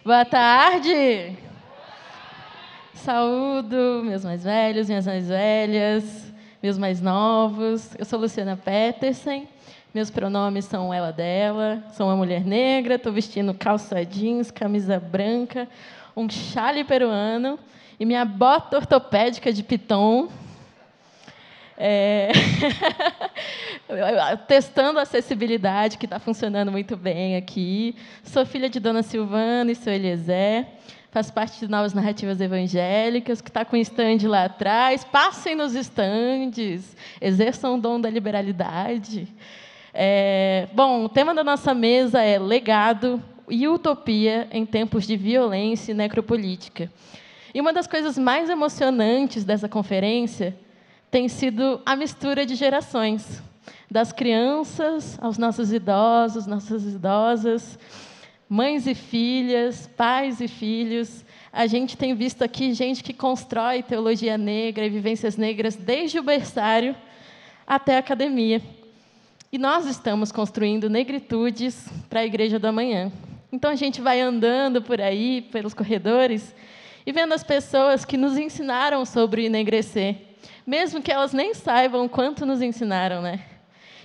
Boa tarde! Saúdo meus mais velhos, minhas mais velhas, meus mais novos. Eu sou Luciana Petersen, meus pronomes são ela, dela. Sou uma mulher negra, estou vestindo calça jeans, camisa branca, um chale peruano e minha bota ortopédica de piton. Testando a acessibilidade, que está funcionando muito bem aqui. Sou filha de Dona Silvana e seu Eliezer. Faço parte de Novas Narrativas Evangélicas, que está com o stand lá atrás. Passem nos estandes, exerçam o dom da liberalidade. Bom, o tema da nossa mesa é legado e utopia em tempos de violência e necropolítica. E uma das coisas mais emocionantes dessa conferência tem sido a mistura de gerações, das crianças aos nossos idosos, nossas idosas, mães e filhas, pais e filhos. A gente tem visto aqui gente que constrói teologia negra e vivências negras desde o berçário até a academia. E nós estamos construindo negritudes para a Igreja do Amanhã. Então, a gente vai andando por aí, pelos corredores, e vendo as pessoas que nos ensinaram sobre enegrecer, mesmo que elas nem saibam quanto nos ensinaram, né?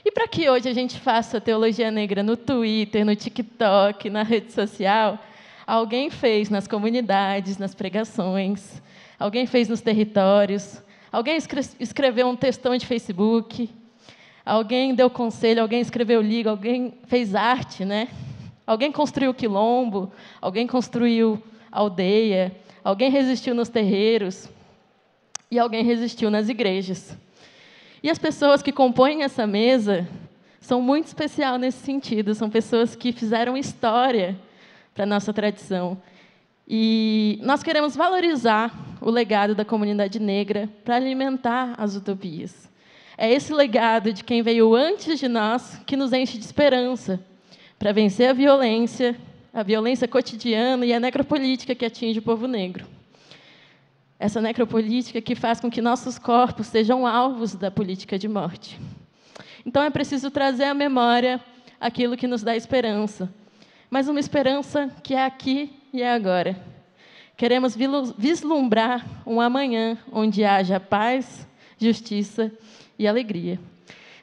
E para que hoje a gente faça teologia negra no Twitter, no TikTok, na rede social, alguém fez nas comunidades, nas pregações, alguém fez nos territórios, alguém escreveu um textão de Facebook, alguém deu conselho, alguém escreveu liga, alguém fez arte, né? Alguém construiu quilombo, alguém construiu aldeia, alguém resistiu nos terreiros, e alguém resistiu nas igrejas. E as pessoas que compõem essa mesa são muito especiais nesse sentido, são pessoas que fizeram história para a nossa tradição. E nós queremos valorizar o legado da comunidade negra para alimentar as utopias. É esse legado de quem veio antes de nós que nos enche de esperança para vencer a violência cotidiana e a necropolítica que atinge o povo negro. Essa necropolítica que faz com que nossos corpos sejam alvos da política de morte. Então, é preciso trazer à memória aquilo que nos dá esperança, mas uma esperança que é aqui e é agora. Queremos vislumbrar um amanhã onde haja paz, justiça e alegria.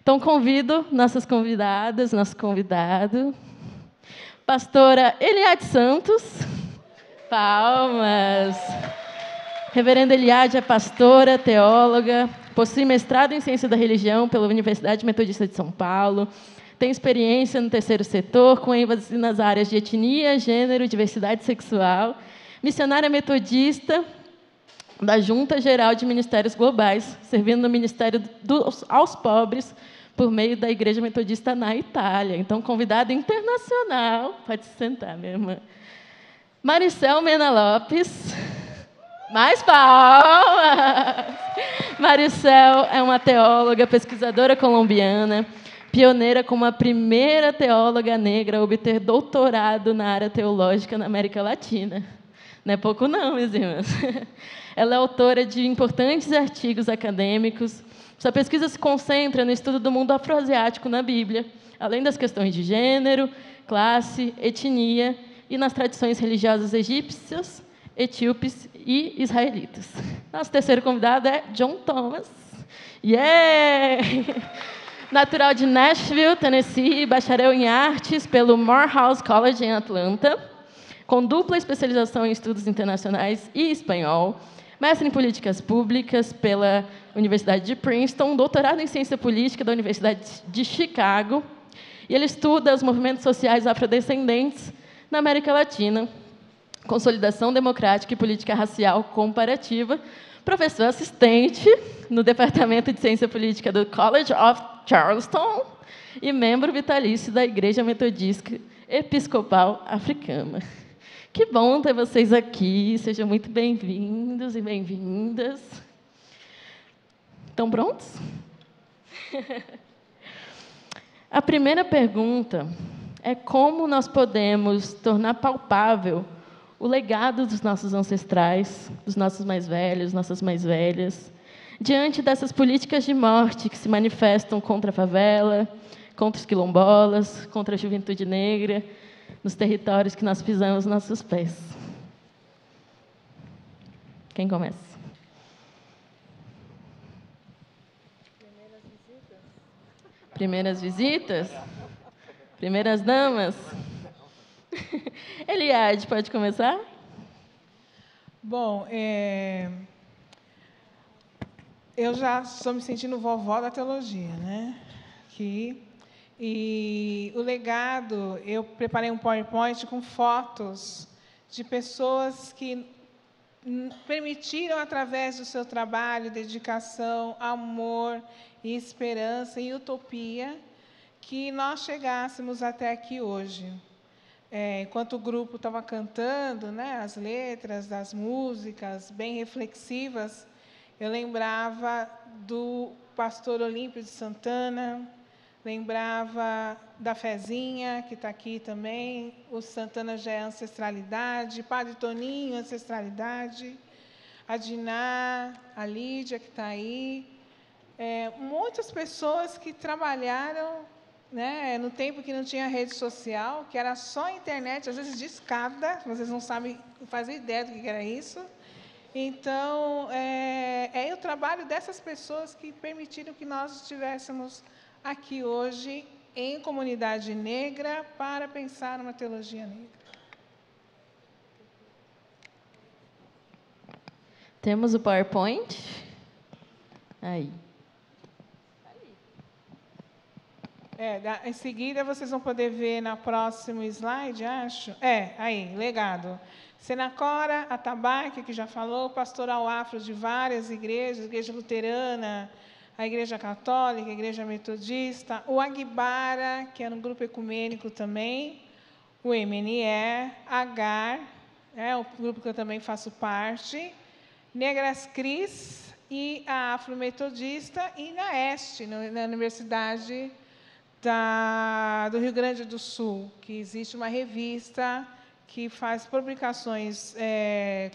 Então, convido nossas convidadas, nosso convidado, pastora Eliade Santos. Palmas! Reverenda Eliade é pastora, teóloga, possui mestrado em Ciência da Religião pela Universidade Metodista de São Paulo, tem experiência no terceiro setor, com ênfase nas áreas de etnia, gênero, diversidade sexual, missionária metodista da Junta Geral de Ministérios Globais, servindo no Ministério aos Pobres, por meio da Igreja Metodista na Itália. Então, convidada internacional, pode se sentar, minha irmã. Maricel Mena Lopes. Mais palmas! Maricel é uma teóloga, pesquisadora colombiana, pioneira como a primeira teóloga negra a obter doutorado na área teológica na América Latina. Não é pouco não, meus irmãos. Ela é autora de importantes artigos acadêmicos. Sua pesquisa se concentra no estudo do mundo afroasiático na Bíblia, além das questões de gênero, classe, etnia e nas tradições religiosas egípcias, etíopes e israelitas. Nosso terceiro convidado é John Thomas. Yeah! Natural de Nashville, Tennessee, bacharel em artes pelo Morehouse College em Atlanta, com dupla especialização em estudos internacionais e espanhol, mestre em políticas públicas pela Universidade de Princeton, doutorado em ciência política da Universidade de Chicago, e ele estuda os movimentos sociais afrodescendentes na América Latina, consolidação democrática e política racial comparativa, professor assistente no Departamento de Ciência Política do College of Charleston e membro vitalício da Igreja Metodista Episcopal Africana. Que bom ter vocês aqui, sejam muito bem-vindos e bem-vindas. Estão prontos? A primeira pergunta é como nós podemos tornar palpável o legado dos nossos ancestrais, dos nossos mais velhos, nossas mais velhas, diante dessas políticas de morte que se manifestam contra a favela, contra os quilombolas, contra a juventude negra, nos territórios que nós pisamos nossos pés. Quem começa? Primeiras visitas? Primeiras damas? Eliade, pode começar? Bom, eu já estou me sentindo vovó da teologia, né? E o legado, eu preparei um PowerPoint com fotos de pessoas que permitiram, através do seu trabalho, dedicação, amor, e esperança e utopia, que nós chegássemos até aqui hoje. Enquanto o grupo estava cantando, né, as letras das músicas bem reflexivas, eu lembrava do pastor Olímpio de Santana, lembrava da Fezinha, que está aqui também, o Santana já é ancestralidade, Padre Toninho, ancestralidade, a Diná, a Lídia, que está aí, muitas pessoas que trabalharam, né, no tempo que não tinha rede social, que era só a internet, às vezes de escada, vocês não sabem, não fazem ideia do que era isso. Então, é o trabalho dessas pessoas que permitiram que nós estivéssemos aqui hoje, em comunidade negra, para pensar uma teologia negra. Temos o PowerPoint. Aí. Em seguida, vocês vão poder ver no próximo slide, acho. Aí, legado. Senacora, Atabaque, que já falou, pastoral afro de várias igrejas, Igreja Luterana, a Igreja Católica, a Igreja Metodista, o Aguibara, que era um grupo ecumênico também, o MNE, Agar, o grupo que eu também faço parte, Negras Cris e a Afro-Metodista, e na Este, na Universidade do Rio Grande do Sul, que existe uma revista que faz publicações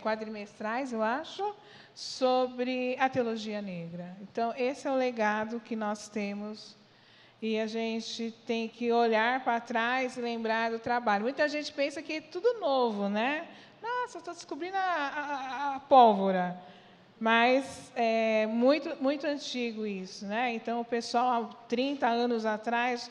quadrimestrais, eu acho, sobre a teologia negra. Então, esse é o legado que nós temos, e a gente tem que olhar para trás e lembrar do trabalho. Muita gente pensa que é tudo novo, né? Nossa, estou descobrindo a pólvora. Mas é muito, muito antigo isso, né? Então, o pessoal, há 30 anos atrás,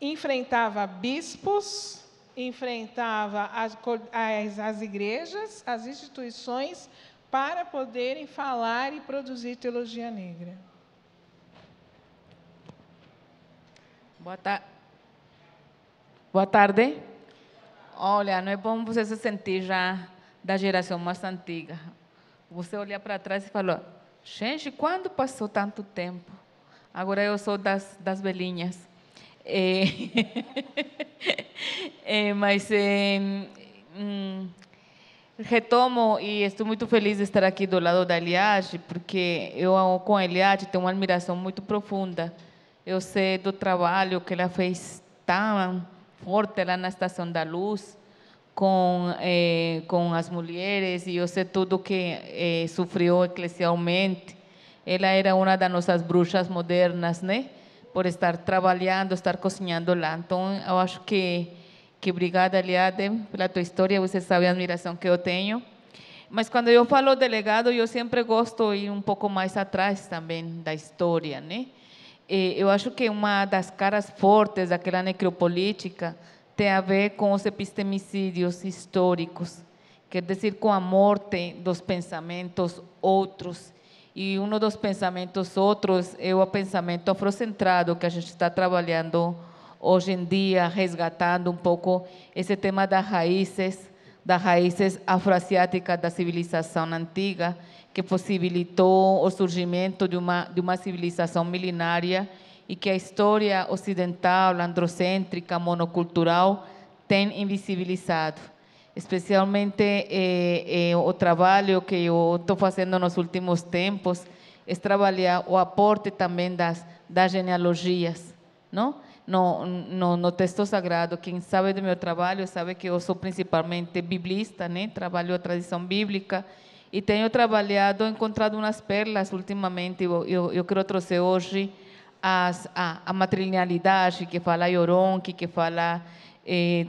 enfrentava bispos, enfrentava as igrejas, as instituições, para poderem falar e produzir teologia negra. Boa tarde. Olha, não é bom você se sentir já da geração mais antiga. Você olhar para trás e falar, gente, quando passou tanto tempo? Agora eu sou das velhinhas. Mas retomo e estou muito feliz de estar aqui do lado da Eliade, porque eu com a Eliade tenho uma admiração muito profunda. Eu sei do trabalho que ela fez tão forte lá na Estação da Luz, com as mulheres, e eu sei tudo que sofreu eclesialmente. Ela era uma das nossas bruxas modernas, né? Por estar trabalhando, estar cozinhando lá. Então, eu acho que obrigada, Eliade, pela tua história, você sabe a admiração que eu tenho. Mas quando eu falo de legado, eu sempre gosto de ir um pouco mais atrás também da história, né? Eu acho que uma das caras fortes daquela necropolítica tem a ver com os epistemicídios históricos, quer dizer, com a morte dos pensamentos outros. E um dos pensamentos outros é o pensamento afrocentrado, que a gente está trabalhando hoje em dia, resgatando um pouco esse tema das raízes afroasiáticas da civilização antiga, que possibilitou o surgimento de uma civilização milenária, e que a história ocidental, androcêntrica, monocultural, tem invisibilizado. Especialmente o trabalho que eu estou fazendo nos últimos tempos, é trabalhar o aporte também das genealogias, não? No texto sagrado. Quem sabe do meu trabalho sabe que eu sou principalmente biblista, né? Trabalho a tradição bíblica, e tenho trabalhado, encontrado umas perlas ultimamente. Eu quero trazer hoje a matrilinealidade, que fala Yoronki, que fala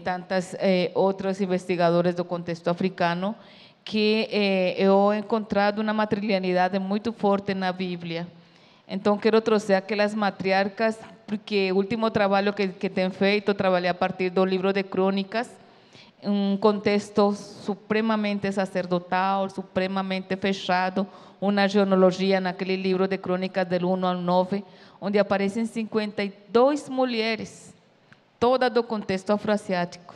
tantas outros investigadores do contexto africano, que eu he encontrado uma matrilinealidade muito forte na Bíblia. Então, quero trazer aquelas matriarcas, porque o último trabalho que tenho feito, trabalhei a partir do livro de Crônicas, um contexto supremamente sacerdotal, supremamente fechado, uma genealogia naquele livro de Crônicas do 1 ao 9, onde aparecem 52 mulheres, todas do contexto afroasiático.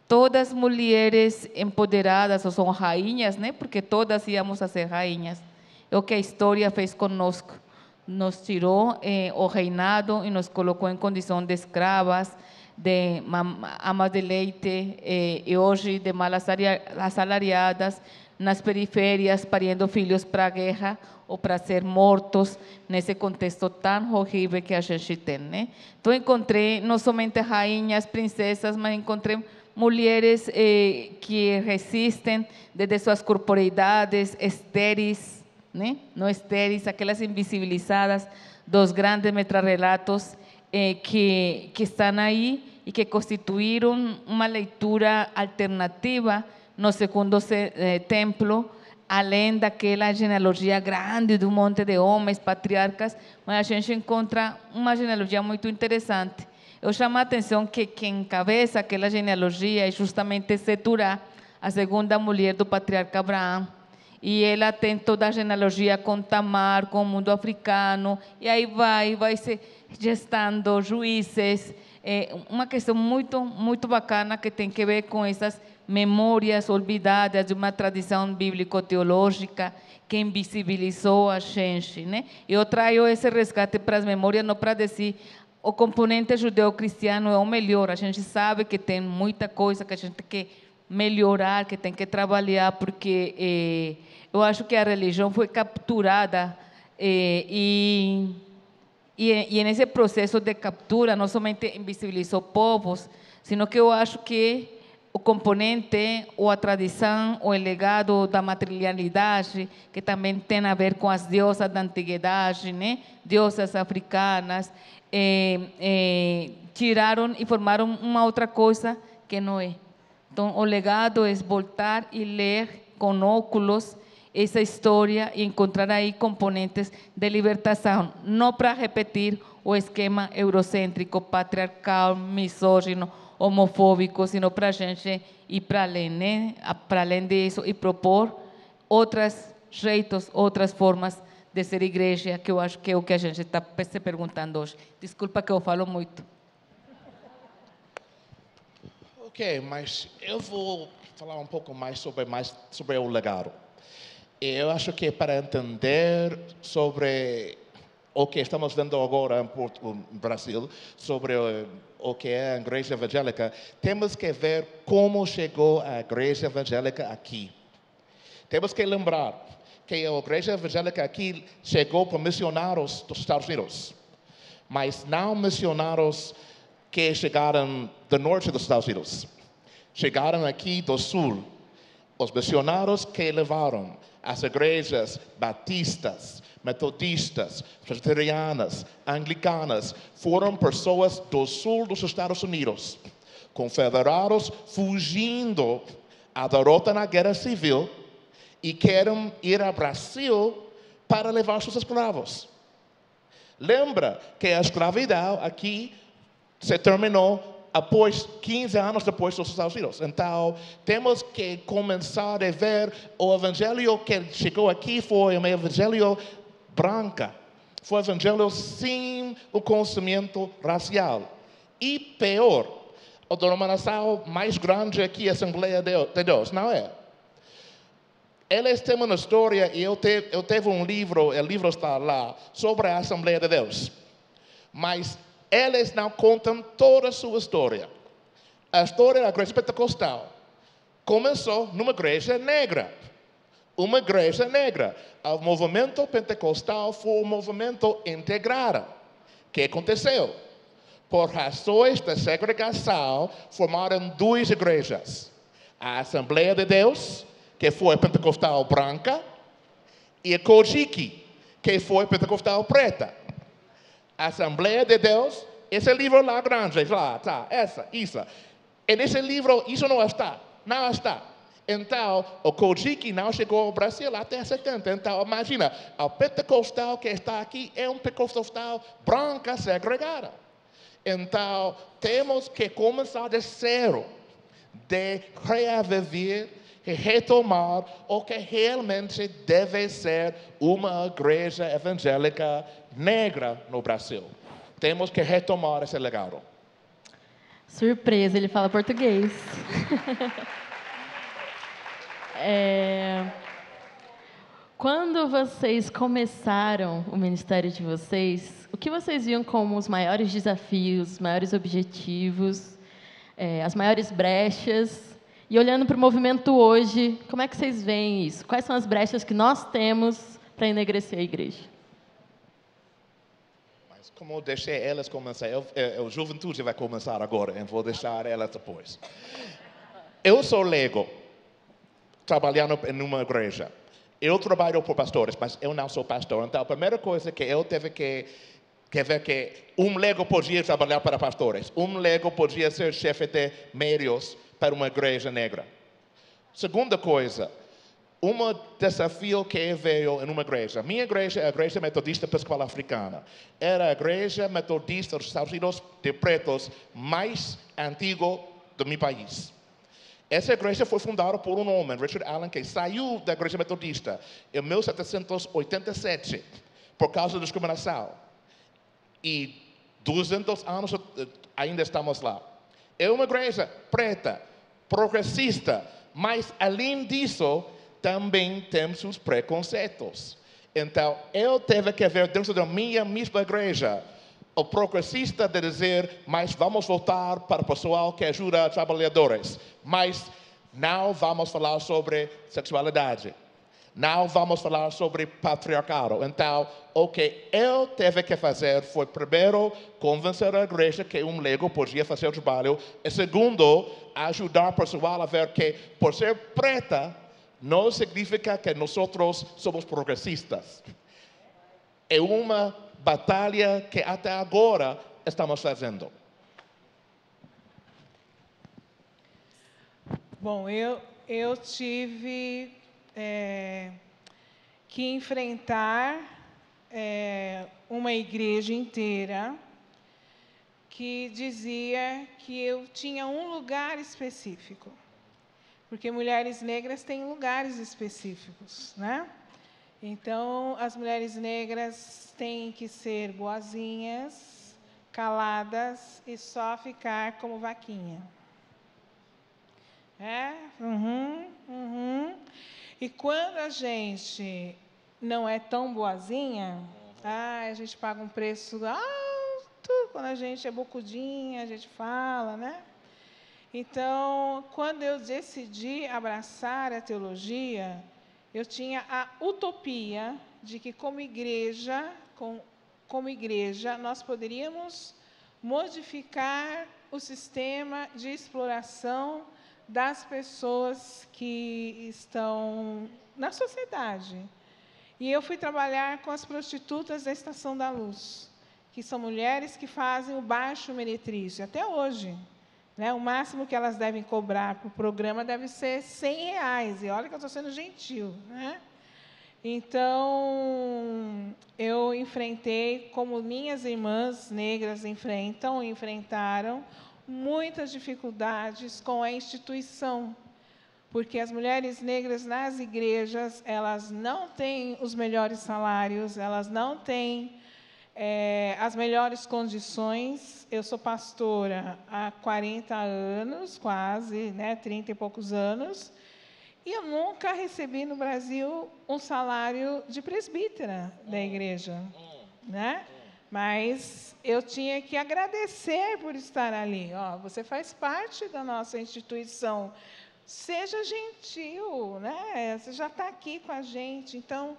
Todas mulheres empoderadas, ou são rainhas, né? Porque todas íamos a ser rainhas. É o que a história fez conosco. Nos tirou o reinado e nos colocou em condição de escravas, de amas de leite, e hoje de mal assalariadas, nas periférias, parindo filhos para a guerra ou para ser mortos, nesse contexto tão horrível que a gente tem, né? Então, encontrei não somente rainhas, princesas, mas encontrei mulheres que resistem desde suas corporeidades estéreis, né? Não estéreis, aquelas invisibilizadas dos grandes metrarrelatos que estão aí e que constituíram uma leitura alternativa no segundo templo, além daquela genealogia grande de um monte de homens, patriarcas, mas a gente encontra uma genealogia muito interessante. Eu chamo a atenção que quem encabeça aquela genealogia é justamente Seturá, a segunda mulher do patriarca Abraão. E ela tem toda a genealogia com Tamar, com o mundo africano, e aí vai se gestando juízes. Uma questão muito bacana que tem que ver com essas memórias olvidadas de uma tradição bíblico-teológica que invisibilizou a gente, né? Eu trago esse resgate para as memórias, não para dizer o componente judeu-cristiano é o melhor. A gente sabe que tem muita coisa que a gente tem que melhorar, que tem que trabalhar, porque eu acho que a religião foi capturada e nesse processo de captura não somente invisibilizou povos, sino que eu acho que o componente, ou a tradição, ou o legado da matrilinealidade, que também tem a ver com as deusas da antiguidade, né? Deusas africanas, tiraram e formaram uma outra coisa que não é. Então, o legado é voltar e ler com óculos essa história e encontrar aí componentes de libertação, não para repetir o esquema eurocêntrico, patriarcal, misógino, homofóbico, sino para a gente ir para além, né? Para além disso, e propor outros jeitos, outras formas de ser igreja, que eu acho que é o que a gente está se perguntando hoje. Desculpa que eu falo muito. Ok, mas eu vou falar um pouco mais sobre o legado. Eu acho que para entender sobre o que estamos vendo agora no Brasil, sobre o que é a igreja evangélica, temos que ver como chegou a igreja evangélica aqui. Temos que lembrar que a igreja evangélica aqui chegou por missionários dos Estados Unidos, mas não missionários que chegaram do norte dos Estados Unidos. Chegaram aqui do sul. Os missionários que levaram as igrejas batistas, metodistas, presbiterianas, anglicanas, foram pessoas do sul dos Estados Unidos, confederados fugindo à derrota na guerra civil e querem ir ao Brasil para levar seus escravos. Lembra que a escravidão aqui se terminou após 15 anos depois dos Estados Unidos. Então, temos que começar a ver o evangelho que chegou aqui foi um evangelho branco. Foi um evangelho sem o conhecimento racial. E pior, a denominação mais grande aqui é a Assembleia de Deus, não é? Eles têm uma história, e eu tive um livro, o livro está lá, sobre a Assembleia de Deus. Mas eles não contam toda a sua história. A história da igreja pentecostal começou numa igreja negra. Uma igreja negra. O movimento pentecostal foi um movimento integrado. O que aconteceu? Por razões de segregação, formaram duas igrejas. A Assembleia de Deus, que foi pentecostal branca, e a Kojiki, que foi pentecostal preta. Assembleia de Deus, esse livro lá grande, lá, tá, isso. E nesse livro isso não está. Então, o Kojiki não chegou ao Brasil até 70. Então, imagina, o pentecostal que está aqui é um pentecostal branca segregada. Então, temos que começar de zero, de reaviver e retomar o que realmente deve ser uma igreja evangélica negra no Brasil. Temos que retomar esse legado. Surpresa, ele fala português. Quando vocês começaram o ministério de vocês, o que vocês viam como os maiores desafios, os maiores objetivos, as maiores brechas? E olhando para o movimento hoje, como é que vocês veem isso? Quais são as brechas que nós temos para enegrecer a igreja? Mas como eu deixei elas começar, a juventude vai começar agora, eu vou deixar elas depois. Eu sou leigo, trabalhando em uma igreja. Eu trabalho por pastores, mas eu não sou pastor. Então, a primeira coisa que eu tive que ver que um leigo podia trabalhar para pastores. Um leigo podia ser chefe de médios para uma igreja negra. Segunda coisa, um desafio que veio em uma igreja. Minha igreja é a Igreja Metodista Episcopal Africana. Era a igreja metodista dos Estados Unidos de pretos mais antiga do meu país. Essa igreja foi fundada por um homem, Richard Allen, que saiu da igreja metodista em 1787 por causa da discriminação. E 200 anos ainda estamos lá. É uma igreja preta, progressista, mas além disso, também tem seus preconceitos. Então, eu tive que ver dentro da minha mesma igreja o progressista de dizer, mas vamos voltar para o pessoal que ajuda trabalhadores. Mas não vamos falar sobre sexualidade. Não vamos falar sobre patriarcado. Então, o que eu tive que fazer foi, primeiro, convencer a igreja que um leigo podia fazer o trabalho. E, segundo, ajudar o pessoal a ver que, por ser preta, não significa que nós somos progressistas. É uma batalha que até agora estamos fazendo. Bom, eu tive que enfrentar uma igreja inteira que dizia que eu tinha um lugar específico. Porque mulheres negras têm lugares específicos, né? Então, as mulheres negras têm que ser boazinhas, caladas e só ficar como vaquinha. E quando a gente não é tão boazinha, a gente paga um preço alto. Quando a gente é bocudinha, a gente fala, né? Então, quando eu decidi abraçar a teologia, eu tinha a utopia de que, como igreja, nós poderíamos modificar o sistema de exploração das pessoas que estão na sociedade. E eu fui trabalhar com as prostitutas da Estação da Luz, que são mulheres que fazem o baixo meretrício, até hoje. Né? O máximo que elas devem cobrar para o programa deve ser R$100. E olha que eu estou sendo gentil. Né? Então, eu enfrentei, como minhas irmãs negras enfrentaram, muitas dificuldades com a instituição. Porque as mulheres negras nas igrejas, elas não têm os melhores salários, elas não têm as melhores condições. Eu sou pastora há 40 anos, quase, 30 e poucos anos, e eu nunca recebi no Brasil um salário de presbítera da igreja. Né? Mas eu tinha que agradecer por estar ali. Você faz parte da nossa instituição. Seja gentil, né? Você já está aqui com a gente. Então,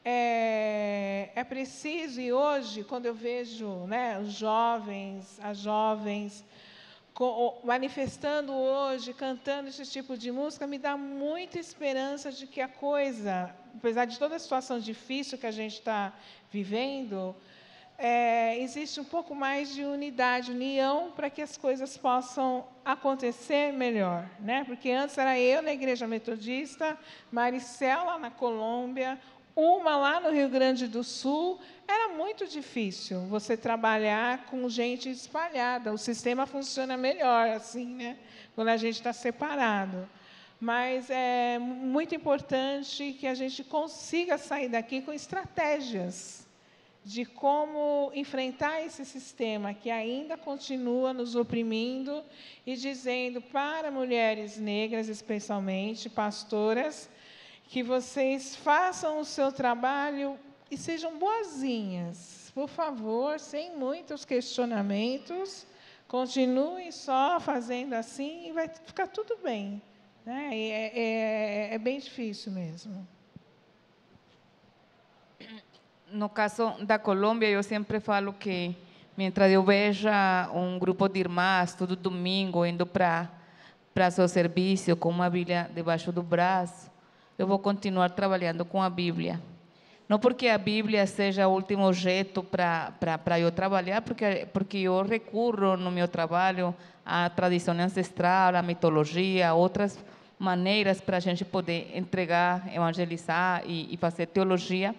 é preciso, e hoje, quando eu vejo os jovens, as jovens, manifestando hoje, cantando esse tipo de música, me dá muita esperança de que a coisa, apesar de toda a situação difícil que a gente está vivendo, existe um pouco mais de unidade, união, para que as coisas possam acontecer melhor, né? Porque antes era eu na Igreja Metodista, Maricela na Colômbia, uma lá no Rio Grande do Sul. Era muito difícil você trabalhar com gente espalhada. O sistema funciona melhor assim, né? Quando a gente está separado. Mas é muito importante que a gente consiga sair daqui com estratégias de como enfrentar esse sistema que ainda continua nos oprimindo e dizendo para mulheres negras, especialmente, pastoras, que vocês façam o seu trabalho e sejam boazinhas, por favor, sem muitos questionamentos, continuem só fazendo assim e vai ficar tudo bem, né? É bem difícil mesmo. No caso da Colômbia, eu sempre falo que, mientras eu veja um grupo de irmãs todo domingo indo para seu serviço com uma Bíblia debaixo do braço, eu vou continuar trabalhando com a Bíblia. Não porque a Bíblia seja o último jeito para eu trabalhar, porque eu recorro no meu trabalho à tradição ancestral, à mitologia, a outras maneiras para a gente poder entregar, evangelizar e fazer teologia.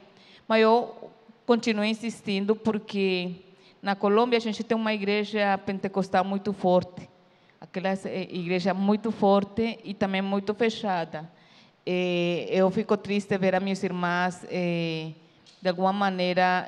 Mas eu continuo insistindo porque na Colômbia a gente tem uma igreja pentecostal muito forte, aquela igreja muito forte e também muito fechada. Eu fico triste ver a minhas irmãs, de alguma maneira,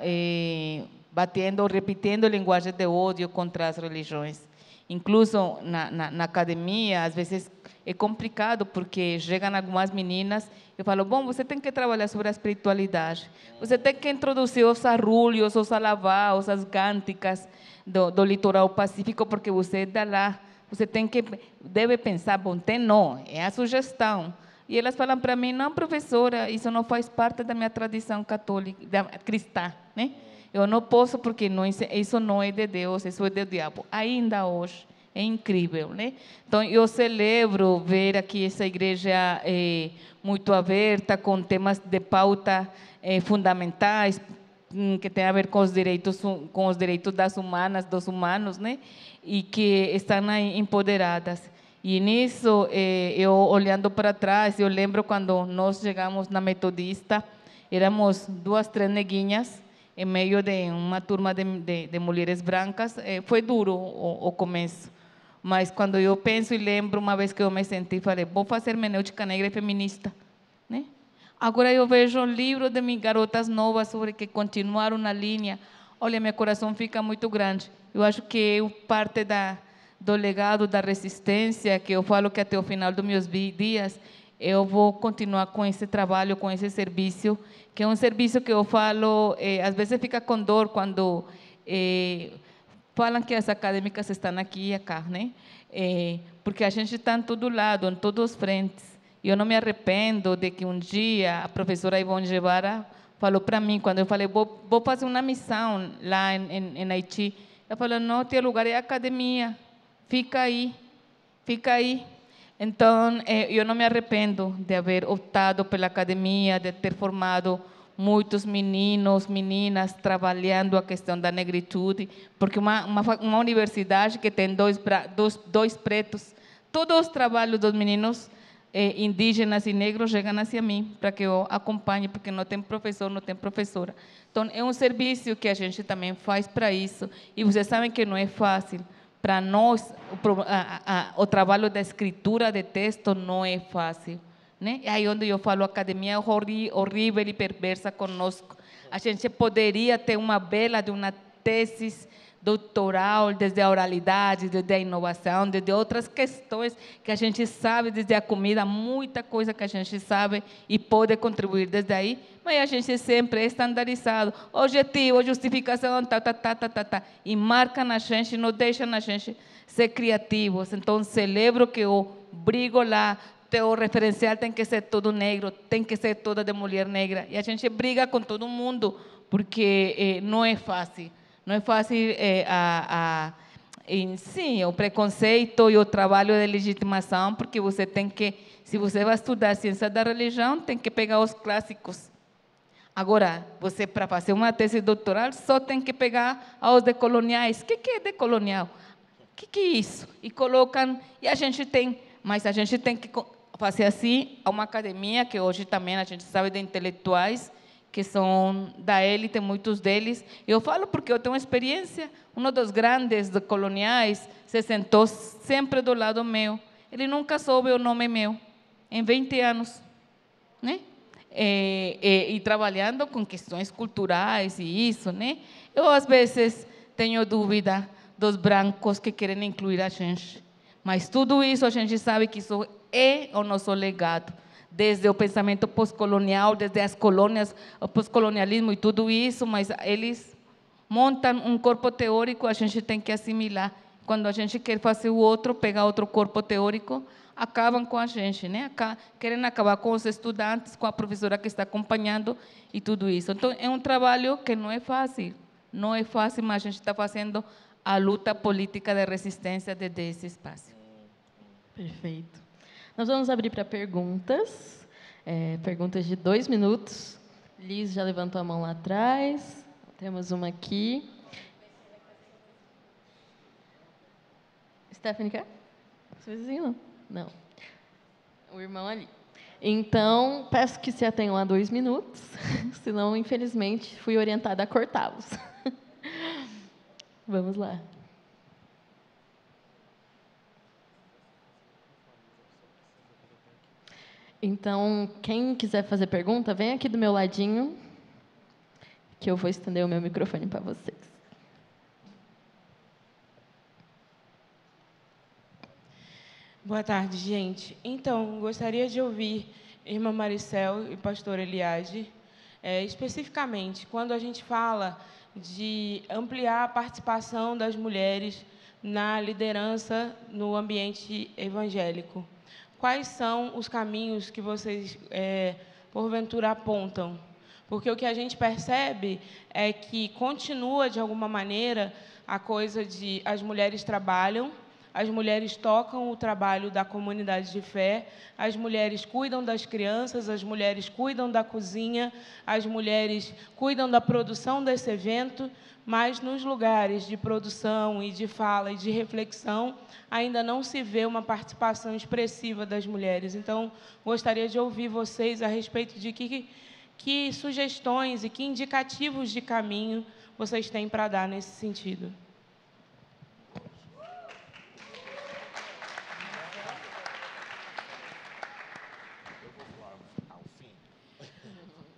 batendo, repetindo linguagem de ódio contra as religiões. Incluso na academia, às vezes é complicado, porque chegam algumas meninas, eu falo, bom, você tem que trabalhar sobre a espiritualidade, você tem que introduzir os arrulhos, os alavaos, as cânticas do litoral pacífico, porque você é da lá, você deve pensar, bom, não, é a sugestão. E elas falam para mim, não, professora, isso não faz parte da minha tradição católica, cristã, né? Eu não posso, porque isso não é de Deus, isso é do diabo. Ainda hoje, é incrível, né? Então, eu celebro ver aqui essa igreja muito aberta, com temas de pauta fundamentais, que tem a ver com os direitos dos humanos, né? E que estão aí empoderadas. E nisso, eu olhando para trás, eu lembro quando nós chegamos na Metodista, éramos 2, 3 neguinhas, em meio de uma turma de mulheres brancas. Foi duro o começo, mas quando eu penso e lembro, uma vez que eu me senti, falei, vou fazer hermenêutica negra e feminista, né? Agora eu vejo um livro de minhas garotas novas sobre que continuaram na linha. Olha, meu coração fica muito grande. Eu acho que parte do legado da resistência, que eu falo que até o final dos meus dias, eu vou continuar com esse trabalho, com esse serviço, que é um serviço que eu falo, às vezes fica com dor quando falam que as acadêmicas estão aqui e acá, né? Porque a gente está em todo lado, em todos os frentes. E eu não me arrependo de que um dia a professora Ivone Guevara falou para mim, quando eu falei, vou fazer uma missão lá em Haiti. Ela falou, não, teu lugar é a academia, fica aí, fica aí. Então, eu não me arrependo de haver optado pela academia, de ter formado muitos meninos, meninas trabalhando a questão da negritude, porque uma universidade que tem dois pretos, todos os trabalhos dos meninos indígenas e negros chegam hacia mim, para que eu acompanhe, porque não tem professor, não tem professora. Então, é um serviço que a gente também faz para isso, e vocês sabem que não é fácil. Para nós, o trabalho da escritura de texto não é fácil, né? Aí onde eu falo, a academia é horrível e perversa conosco. A gente poderia ter uma bela de uma tese doutoral, desde a oralidade, desde a inovação, desde outras questões que a gente sabe, desde a comida, muita coisa que a gente sabe e pode contribuir desde aí, mas a gente sempre é estandarizado, objetivo, justificação, e marca na gente, não deixa na gente ser criativos. Então, celebro que eu brigo lá, o referencial tem que ser todo negro, tem que ser toda de mulher negra, e a gente briga com todo mundo, porque não é fácil. Não é fácil sim, o preconceito e o trabalho de legitimação, porque você tem que, se você vai estudar ciência da religião, tem que pegar os clássicos. Agora, você, para fazer uma tese doutoral, só tem que pegar aos decoloniais. O que é decolonial? O que é isso? E colocam, e a gente tem, mas a gente tem que fazer assim, uma academia, que hoje também a gente sabe de intelectuais, que são da élite, muitos deles. Eu falo porque eu tenho experiência. Um dos grandes decoloniais se sentou sempre do lado meu. Ele nunca soube o nome meu, em 20 anos, né? E trabalhando com questões culturais e isso, né? Eu, às vezes, tenho dúvida dos brancos que querem incluir a gente. Mas tudo isso, a gente sabe que isso é o nosso legado. Desde o pensamento pós-colonial, desde as colônias, o pós-colonialismo e tudo isso, mas eles montam um corpo teórico, a gente tem que assimilar. Quando a gente quer fazer o outro, pegar outro corpo teórico, acabam com a gente, né? Querem acabar com os estudantes, com a professora que está acompanhando e tudo isso. Então, é um trabalho que não é fácil. Não é fácil, mas a gente está fazendo a luta política de resistência desde esse espaço. Perfeito. Nós vamos abrir para perguntas. Perguntas de 2 minutos. Liz já levantou a mão lá atrás. Temos uma aqui. Stephanie quer? Seu vizinho? Não. O irmão ali. Então, peço que se atenham a 2 minutos, senão, infelizmente, fui orientada a cortá-los. Vamos lá. Então, quem quiser fazer pergunta, vem aqui do meu ladinho, que eu vou estender o meu microfone para vocês. Boa tarde, gente. Então, gostaria de ouvir irmã Maricel e pastor Eliade, especificamente, quando a gente fala de ampliar a participação das mulheres na liderança no ambiente evangélico. Quais são os caminhos que vocês, porventura, apontam? Porque o que a gente percebe é que continua, de alguma maneira, a coisa de as mulheres trabalham, as mulheres tocam o trabalho da comunidade de fé, as mulheres cuidam das crianças, as mulheres cuidam da cozinha, as mulheres cuidam da produção desse evento, mas nos lugares de produção e de fala e de reflexão, ainda não se vê uma participação expressiva das mulheres. Então, gostaria de ouvir vocês a respeito de que sugestões e que indicativos de caminho vocês têm para dar nesse sentido.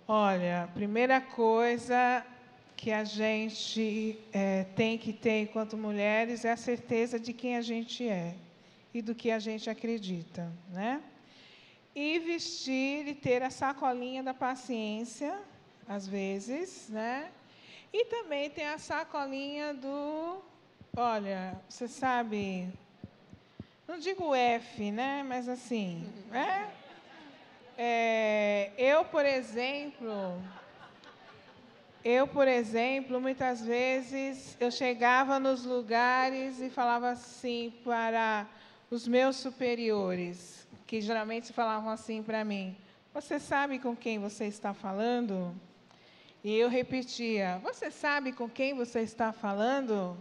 Olha, a primeira coisa que a gente tem que ter enquanto mulheres é a certeza de quem a gente é e do que a gente acredita, né? E vestir e ter a sacolinha da paciência, às vezes, né? E também tem a sacolinha do, olha, você sabe, não digo F, né? Mas assim, né? Eu, por exemplo, muitas vezes eu chegava nos lugares e falava assim para os meus superiores, que geralmente falavam assim para mim: você sabe com quem você está falando? E eu repetia: você sabe com quem você está falando?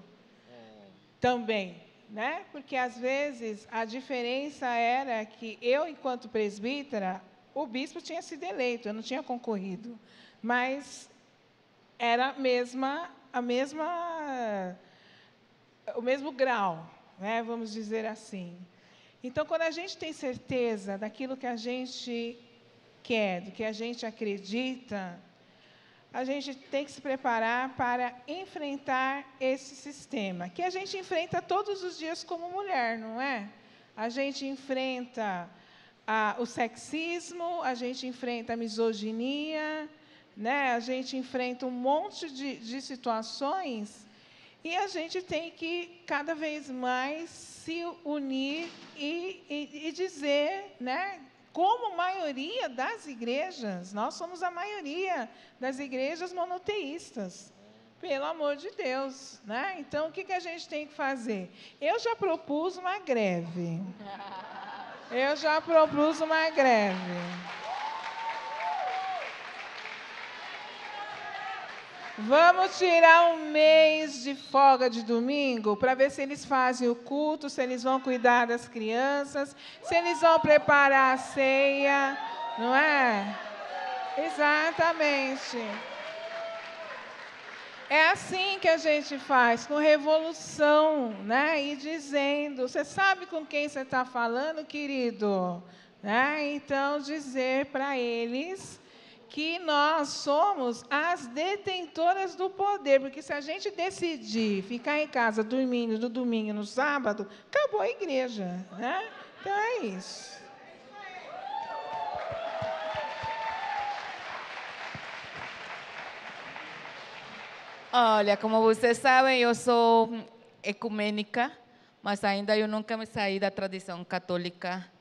Também, né? Porque às vezes a diferença era que eu, enquanto presbítera, o bispo tinha sido eleito, eu não tinha concorrido, mas era o mesmo grau, né? Vamos dizer assim. Então, quando a gente tem certeza daquilo que a gente quer, do que a gente acredita, a gente tem que se preparar para enfrentar esse sistema, que a gente enfrenta todos os dias como mulher, não é? A gente enfrenta o sexismo, a gente enfrenta a misoginia, né? A gente enfrenta um monte de situações e a gente tem que, cada vez mais, se unir e dizer, né? Como maioria das igrejas, nós somos a maioria das igrejas monoteístas, pelo amor de Deus, né? Então, o que a gente tem que fazer? Eu já propus uma greve. Eu já propus uma greve. Vamos tirar um mês de folga de domingo para ver se eles fazem o culto, se eles vão cuidar das crianças, se eles vão preparar a ceia, não é? Exatamente. É assim que a gente faz, com revolução, né? E dizendo, você sabe com quem você está falando, querido? Né? Então, dizer para eles que nós somos as detentoras do poder, porque se a gente decidir ficar em casa dormindo no domingo e no sábado, acabou a igreja, né? Então é isso. Olha, como vocês sabem, eu sou ecumênica, mas ainda eu nunca me saí da tradição católica.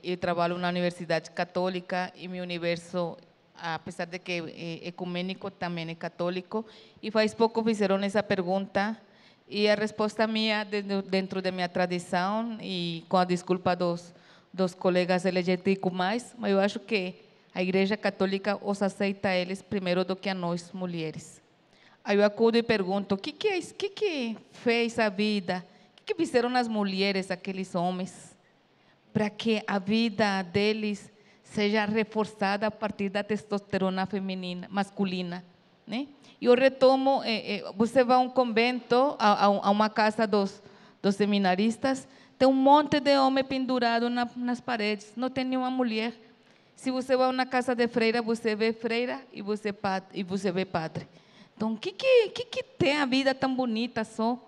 Eu trabalho na Universidade Católica e meu universo, apesar de que é ecumênico, também é católico. E faz pouco fizeram essa pergunta e a resposta minha, dentro da minha tradição, e com a desculpa dos colegas LGBTQ+, mas eu acho que a Igreja Católica os aceita eles primeiro do que a nós, mulheres. Aí eu acudo e pergunto, o que fez a vida? O que fizeram as mulheres, aqueles homens, para que a vida deles seja reforçada a partir da testosterona feminina, masculina, né? E eu retomo, você vai a um convento, a uma casa dos seminaristas, tem um monte de homem pendurado nas paredes, não tem nenhuma mulher. Se você vai a uma casa de freira, você vê freira e você vê padre. Então, o que tem a vida tão bonita só? O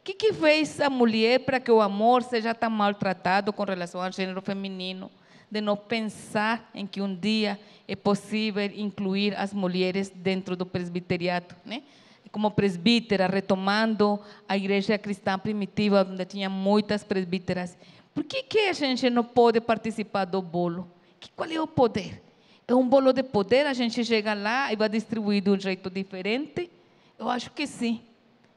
que fez a mulher para que o amor seja tão maltratado com relação ao gênero feminino? De não pensar em que um dia é possível incluir as mulheres dentro do presbiteriado, né? Como presbítera, retomando a igreja cristã primitiva, onde tinha muitas presbíteras. Por que a gente não pode participar do bolo? Qual é o poder? É um bolo de poder, a gente chega lá e vai distribuir de um jeito diferente? Eu acho que sim.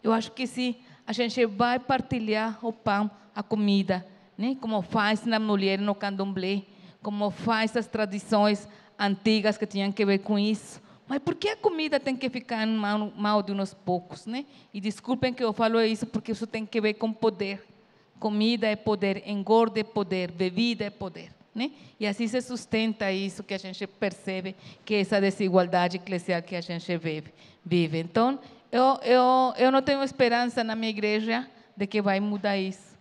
Eu acho que sim. A gente vai partilhar o pão, a comida, né? Como faz na mulher no candomblé, como faz as tradições antigas que tinham que ver com isso. Mas por que a comida tem que ficar em mão de uns poucos, né? E desculpem que eu falo isso, porque isso tem que ver com poder. Comida é poder, engorda é poder, bebida é poder, né? E assim se sustenta isso que a gente percebe, que é essa desigualdade eclesial que a gente vive. Então, eu não tenho esperança na minha igreja de que vai mudar isso.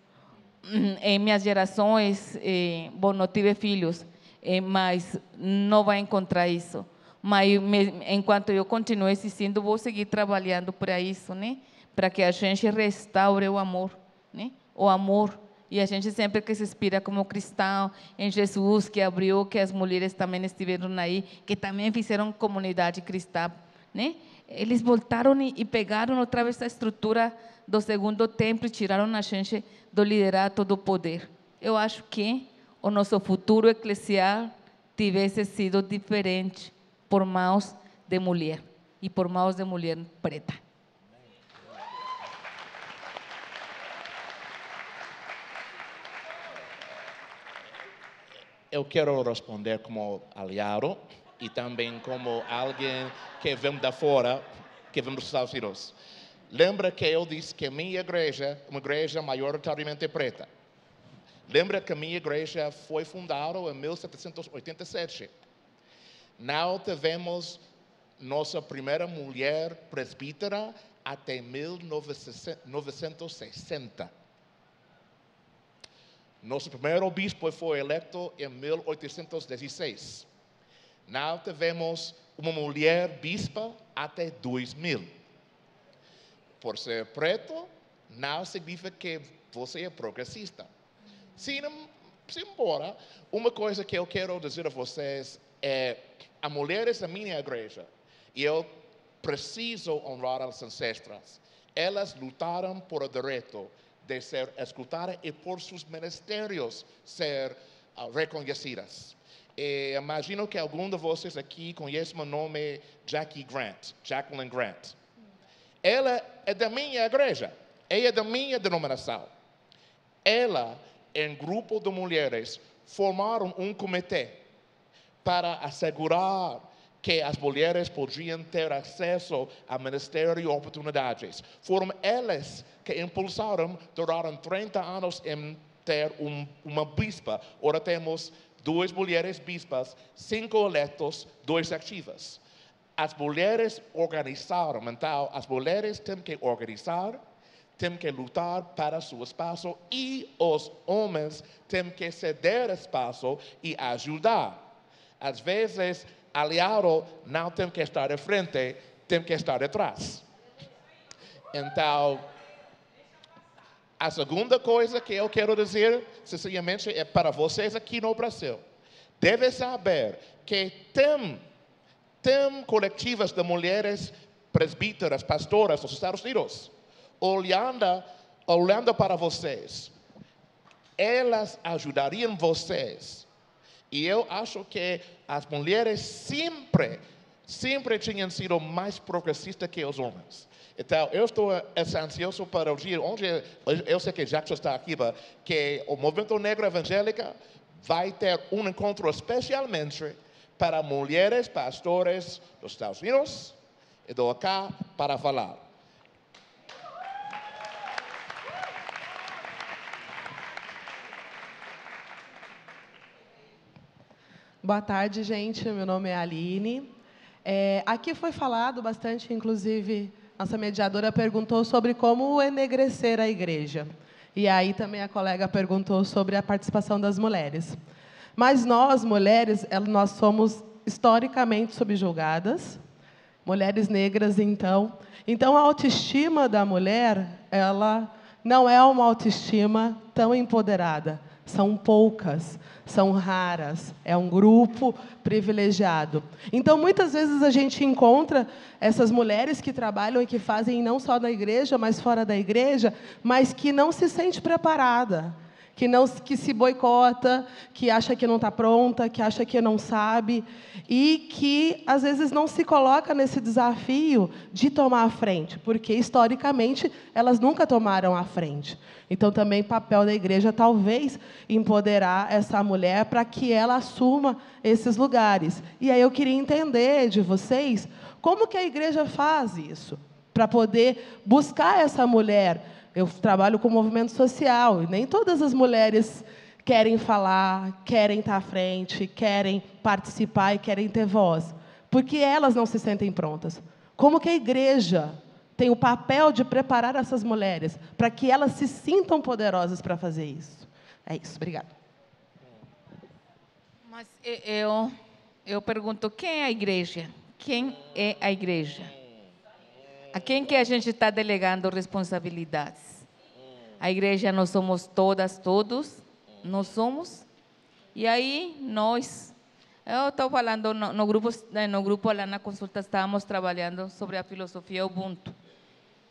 Em minhas gerações, bom, não tive filhos, mas não vai encontrar isso. Mas enquanto eu continuo existindo, vou seguir trabalhando para isso, né? Para que a gente restaure o amor, né? O amor. E a gente sempre que se inspira como cristão em Jesus, que abriu, que as mulheres também estiveram aí, que também fizeram comunidade cristã, né? Eles voltaram e pegaram outra vez a estrutura do segundo templo e tiraram a gente do liderato do poder. Eu acho que o nosso futuro eclesial tivesse sido diferente por mãos de mulher e por mãos de mulher preta. Eu quero responder como aliado e também como alguém que vem da fora, que vem dos Estados Unidos. Lembra que eu disse que a minha igreja é uma igreja maioritariamente preta. Lembra que a minha igreja foi fundada em 1787. Não tivemos nossa primeira mulher presbítera até 1960. Nosso primeiro bispo foi eleito em 1816. Não tivemos uma mulher bispa até 2000. Por ser preto, não significa que você é progressista. Sim, embora, uma coisa que eu quero dizer a vocês é: a mulheres da minha igreja, e eu preciso honrar as ancestras, elas lutaram por o direito de ser escutadas e por seus ministérios ser reconhecidas. E imagino que algum de vocês aqui conhece o nome Jacqueline Grant. Ela é da minha igreja, ela é da minha denominação. Ela, em grupo de mulheres, formaram um comitê para assegurar que as mulheres podiam ter acesso ao Ministério e oportunidades. Foram elas que impulsaram, duraram 30 anos em ter uma bispa. Ora temos 2 mulheres bispas, 5 eleitos, 2 ativas. As mulheres organizaram, então as mulheres têm que organizar, têm que lutar para seu espaço e os homens têm que ceder espaço e ajudar. Às vezes, aliado não tem que estar à frente, tem que estar atrás. Então, a segunda coisa que eu quero dizer, sinceramente, é para vocês aqui no Brasil. Deve saber que tem coletivas de mulheres presbíteras, pastoras nos Estados Unidos, olhando para vocês. Elas ajudariam vocês. E eu acho que as mulheres sempre tinham sido mais progressistas que os homens. Então, eu estou ansioso para o dia onde, eu sei que Jackson está aqui, que o Movimento Negro Evangélico vai ter um encontro especialmente para mulheres pastores dos Estados Unidos e do acá para falar. Boa tarde, gente. Meu nome é Aline. Aqui foi falado bastante, inclusive, nossa mediadora perguntou sobre como enegrecer a igreja. E aí também a colega perguntou sobre a participação das mulheres. Mas nós, mulheres, nós somos historicamente subjugadas, mulheres negras, então. Então, a autoestima da mulher, ela não é uma autoestima tão empoderada. São poucas, são raras, é um grupo privilegiado. Então, muitas vezes a gente encontra essas mulheres que trabalham e que fazem não só na igreja, mas fora da igreja, mas que não se sente preparada, que se boicota, que acha que não está pronta, que acha que não sabe, e que, às vezes, não se coloca nesse desafio de tomar a frente, porque, historicamente, elas nunca tomaram a frente. Então, também, papel da igreja, talvez, empoderar essa mulher para que ela assuma esses lugares. E aí eu queria entender de vocês como que a igreja faz isso, para poder buscar essa mulher. Eu trabalho com movimento social, e nem todas as mulheres querem falar, querem estar à frente, querem participar e querem ter voz, porque elas não se sentem prontas. Como que a igreja tem o papel de preparar essas mulheres para que elas se sintam poderosas para fazer isso? É isso, obrigada. Mas eu pergunto, quem é a igreja? Quem é a igreja? A quem que a gente está delegando responsabilidades? A igreja nós somos todas, todos, nós somos. E aí nós, eu estou falando no grupo lá na consulta, estávamos trabalhando sobre a filosofia Ubuntu,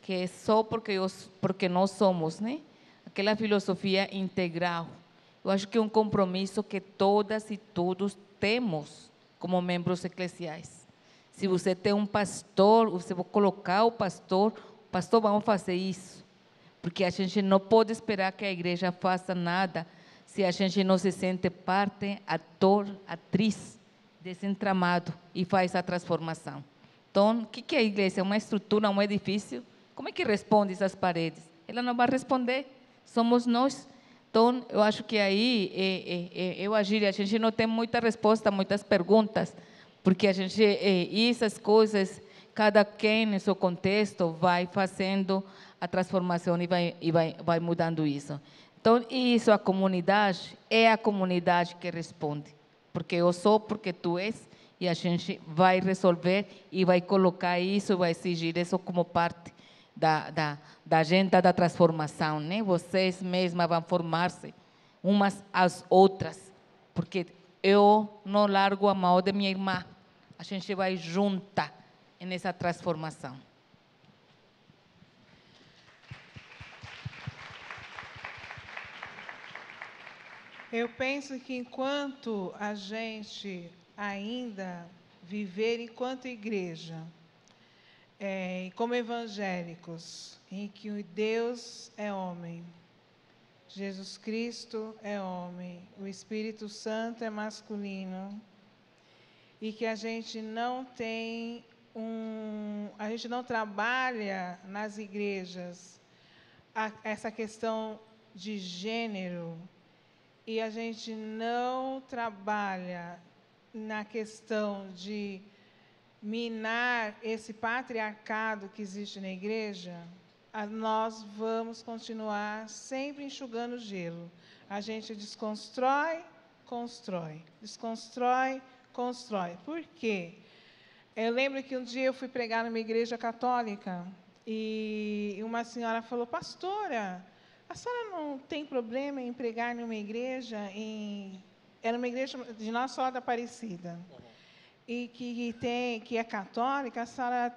que é só porque nós somos, né? Aquela filosofia integral. Eu acho que é um compromisso que todas e todos temos como membros eclesiais. Se você tem um pastor, você vai colocar o pastor, vamos fazer isso. Porque a gente não pode esperar que a igreja faça nada se a gente não se sente parte, ator, atriz desse entramado e faz a transformação. Então, o que é a igreja? É uma estrutura, um edifício? Como é que responde essas paredes? Ela não vai responder, somos nós. Então, eu acho que aí, eu agir, a gente não tem muita resposta, muitas perguntas, porque a gente, essas coisas, cada quem no seu contexto vai fazendo a transformação e vai mudando isso. Então, isso, a comunidade, é a comunidade que responde, porque eu sou, porque tu és, e a gente vai resolver e vai colocar isso, vai exigir isso como parte da agenda da transformação, né? Vocês mesmas vão formar-se umas às outras, porque eu não largo a mão de minha irmã, a gente vai junta nessa transformação. Eu penso que enquanto a gente ainda viver enquanto igreja, como evangélicos, em que Deus é homem, Jesus Cristo é homem, o Espírito Santo é masculino, e que a gente não tem a gente não trabalha nas igrejas essa questão de gênero, e a gente não trabalha na questão de minar esse patriarcado que existe na igreja, nós vamos continuar sempre enxugando gelo. A gente desconstrói, constrói. Desconstrói, constrói. Por quê? Eu lembro que um dia eu fui pregar numa igreja católica e uma senhora falou: pastora, a senhora não tem problema em pregar numa igreja era uma igreja de Nossa Senhora da Aparecida. E que é católica, a senhora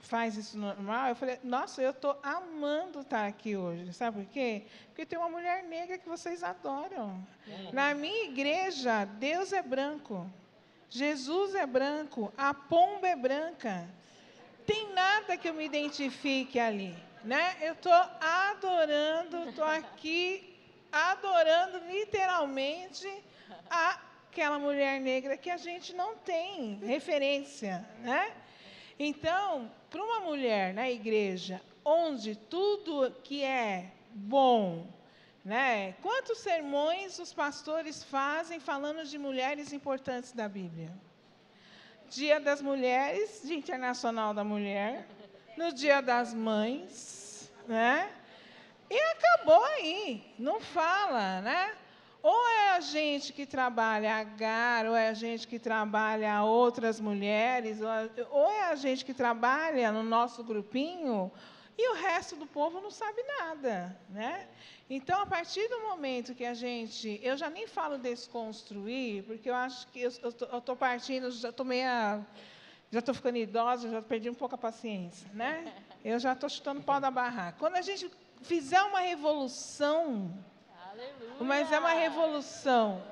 faz isso normal? Eu falei: nossa, eu estou amando estar aqui hoje. Sabe por quê? Porque tem uma mulher negra que vocês adoram. Na minha igreja, Deus é branco, Jesus é branco, a pomba é branca. Tem nada que eu me identifique ali, né? Eu estou adorando, estou aqui adorando literalmente aquela mulher negra que a gente não tem referência, né? Então, para uma mulher na igreja, onde tudo que é bom, né? Quantos sermões os pastores fazem falando de mulheres importantes da Bíblia? Dia das Mulheres, Dia Internacional da Mulher, no Dia das Mães, né? E acabou aí, não fala, né? Ou é a gente que trabalha Agar, ou é a gente que trabalha outras mulheres, ou é a gente que trabalha no nosso grupinho, e o resto do povo não sabe nada, né? Então, a partir do momento que eu já nem falo desconstruir, porque eu acho que eu estou partindo, já estou ficando idosa, já perdi um pouco a paciência, né? Eu já estou chutando pau da barraca. Quando a gente fizer uma revolução, mas é uma revolução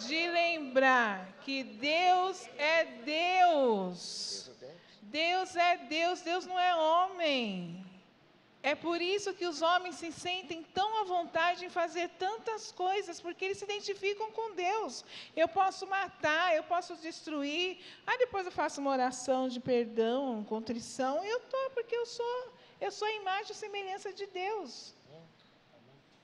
de lembrar que Deus é Deus. Deus é Deus, Deus não é homem. É por isso que os homens se sentem tão à vontade em fazer tantas coisas, porque eles se identificam com Deus. Eu posso matar, eu posso destruir, aí depois eu faço uma oração de perdão, contrição, porque eu sou a imagem e semelhança de Deus.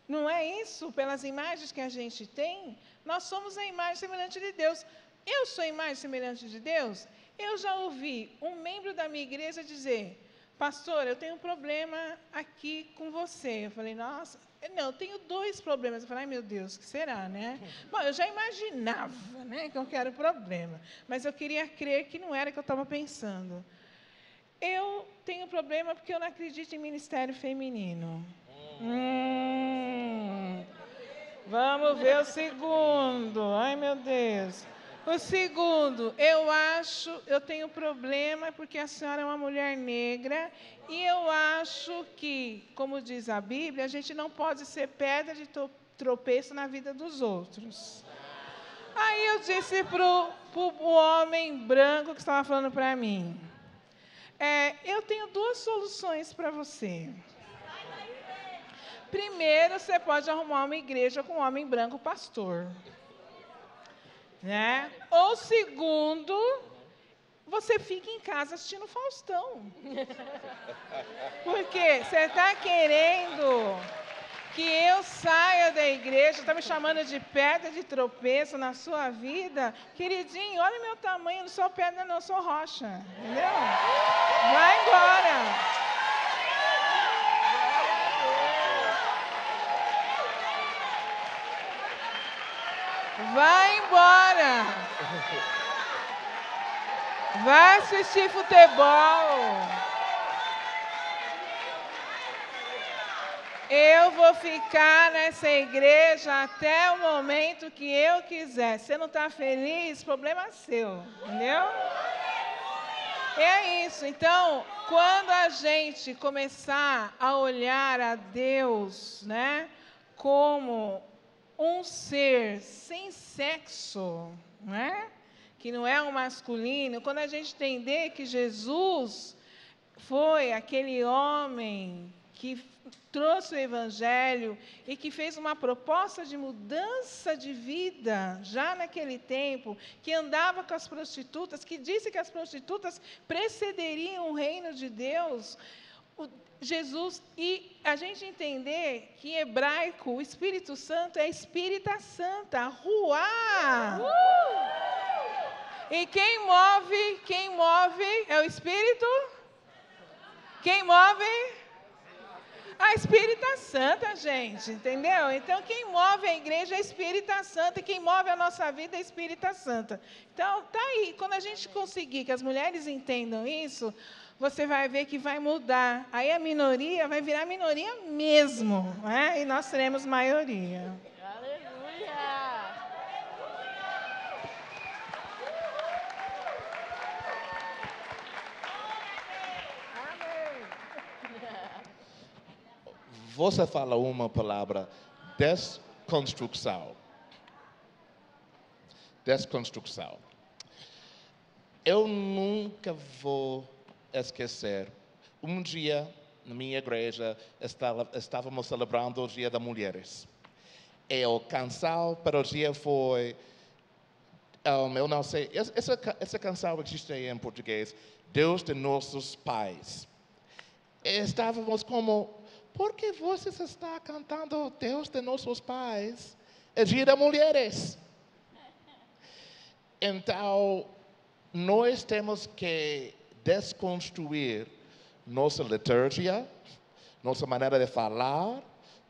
Não é isso? Pelas imagens que a gente tem, nós somos a imagem semelhante de Deus. Eu sou a imagem semelhante de Deus? Eu já ouvi um membro da minha igreja dizer: pastor, eu tenho um problema aqui com você. Eu falei: nossa, não, eu tenho 2 problemas. Eu falei: ai, meu Deus, o que será, né? Bom, eu já imaginava, né, que eu quero problema, mas eu queria crer que não era o que eu estava pensando. Eu tenho problema porque eu não acredito em ministério feminino. Vamos ver o segundo. Ai, meu Deus. O segundo, eu tenho problema porque a senhora é uma mulher negra e eu acho que, como diz a Bíblia, a gente não pode ser pedra de tropeço na vida dos outros. Aí eu disse para o homem branco que estava falando para mim: eu tenho 2 soluções para você. Primeiro, você pode arrumar uma igreja com um homem branco pastor, né? Ou segundo, você fica em casa assistindo Faustão. Porque você está querendo que eu saia da igreja, está me chamando de pedra de tropeço na sua vida? Queridinho, olha o meu tamanho, eu não sou pedra, não, eu sou rocha. Entendeu? Vai embora. Vai embora. Vai assistir futebol. Eu vou ficar nessa igreja até o momento que eu quiser. Se você não está feliz, problema seu, entendeu? É isso. Então, quando a gente começar a olhar a Deus, né, como um ser sem sexo, né, que não é um masculino, quando a gente entender que Jesus foi aquele homem que trouxe o Evangelho e que fez uma proposta de mudança de vida, já naquele tempo, que andava com as prostitutas, que disse que as prostitutas precederiam o reino de Deus, Jesus, e a gente entender que em hebraico o Espírito Santo é Espírita Santa, Ruá. E quem move é o Espírito? Quem move? A Espírita Santa, gente, entendeu? Então, quem move a igreja é a Espírita Santa, e quem move a nossa vida é a Espírita Santa. Então, tá aí, quando a gente conseguir que as mulheres entendam isso, você vai ver que vai mudar. Aí a minoria vai virar minoria mesmo, né? E nós seremos maioria. Aleluia! Você fala uma palavra, desconstrução. Desconstrução. Eu nunca vou esquecer. Um dia, na minha igreja, estávamos celebrando o Dia das Mulheres. E o canção para o dia foi... eu não sei, essa canção existe em português, Deus de Nossos Pais. E estávamos como... Por que você está cantando Deus de Nossos Pais? É Dia das Mulheres. Então, nós temos que desconstruir nossa liturgia, nossa maneira de falar,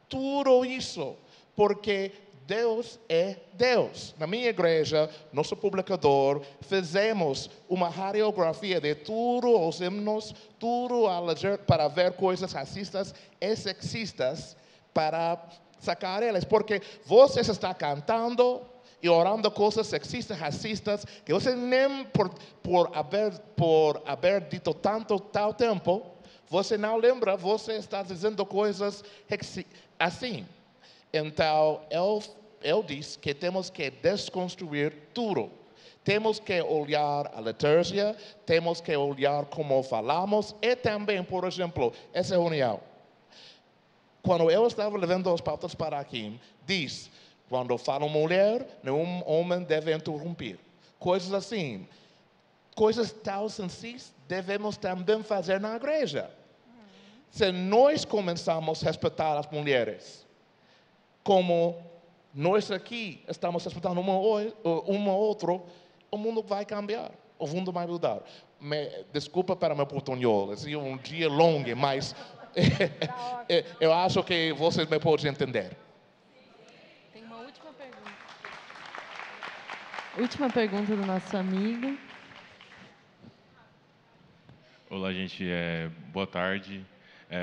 tudo isso, porque Deus é Deus. Na minha igreja, nosso publicador, fizemos uma radiografia de todos os himnos, tudo para ver coisas racistas e sexistas, para sacar elas, porque você está cantando e orando coisas sexistas, racistas, que você nem por haber dito tal tempo, você não lembra, você está dizendo coisas assim. Então, eu disse que temos que desconstruir tudo. Temos que olhar a liturgia, temos que olhar como falamos e também, por exemplo, essa reunião. Quando eu estava levando as pautas para aqui, diz, quando fala mulher, nenhum homem deve interromper. Coisas assim. Coisas tão sensíveis devemos também fazer na igreja. Se nós começamos a respeitar as mulheres, como nós aqui estamos respeitando uma outra, o mundo vai cambiar, o mundo vai mudar. Desculpa para meu portunhol, é um dia longo, mas eu acho que vocês me podem entender. Tem uma última pergunta. Última pergunta do nosso amigo. Olá, gente. Boa tarde.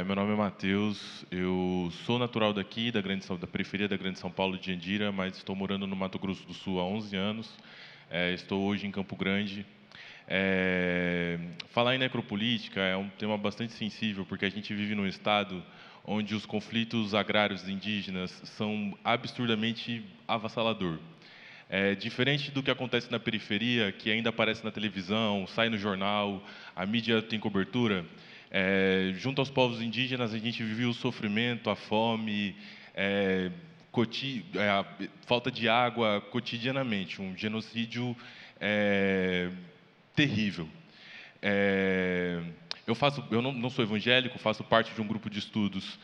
Meu nome é Matheus. Eu sou natural daqui, da periferia da Grande São Paulo, de Jandira, mas estou morando no Mato Grosso do Sul há 11 anos. Estou hoje em Campo Grande. Falar em necropolítica é um tema bastante sensível, porque a gente vive num estado onde os conflitos agrários indígenas são absurdamente avassalador. Diferente do que acontece na periferia, que ainda aparece na televisão, sai no jornal, a mídia tem cobertura, junto aos povos indígenas a gente viveu o sofrimento, a fome, a falta de água cotidianamente, um genocídio terrível. Eu não sou evangélico, faço parte de um grupo de estudos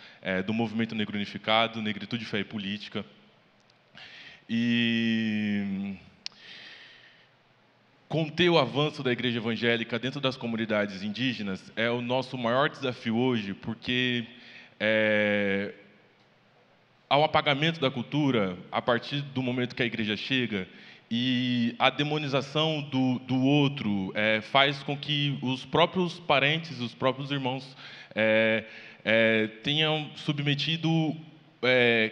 do Movimento Negro Unificado, Negritude, Fé e Política. E conter o avanço da igreja evangélica dentro das comunidades indígenas é o nosso maior desafio hoje, porque há um apagamento da cultura a partir do momento que a igreja chega, e a demonização do outro faz com que os próprios parentes, os próprios irmãos tenham submetido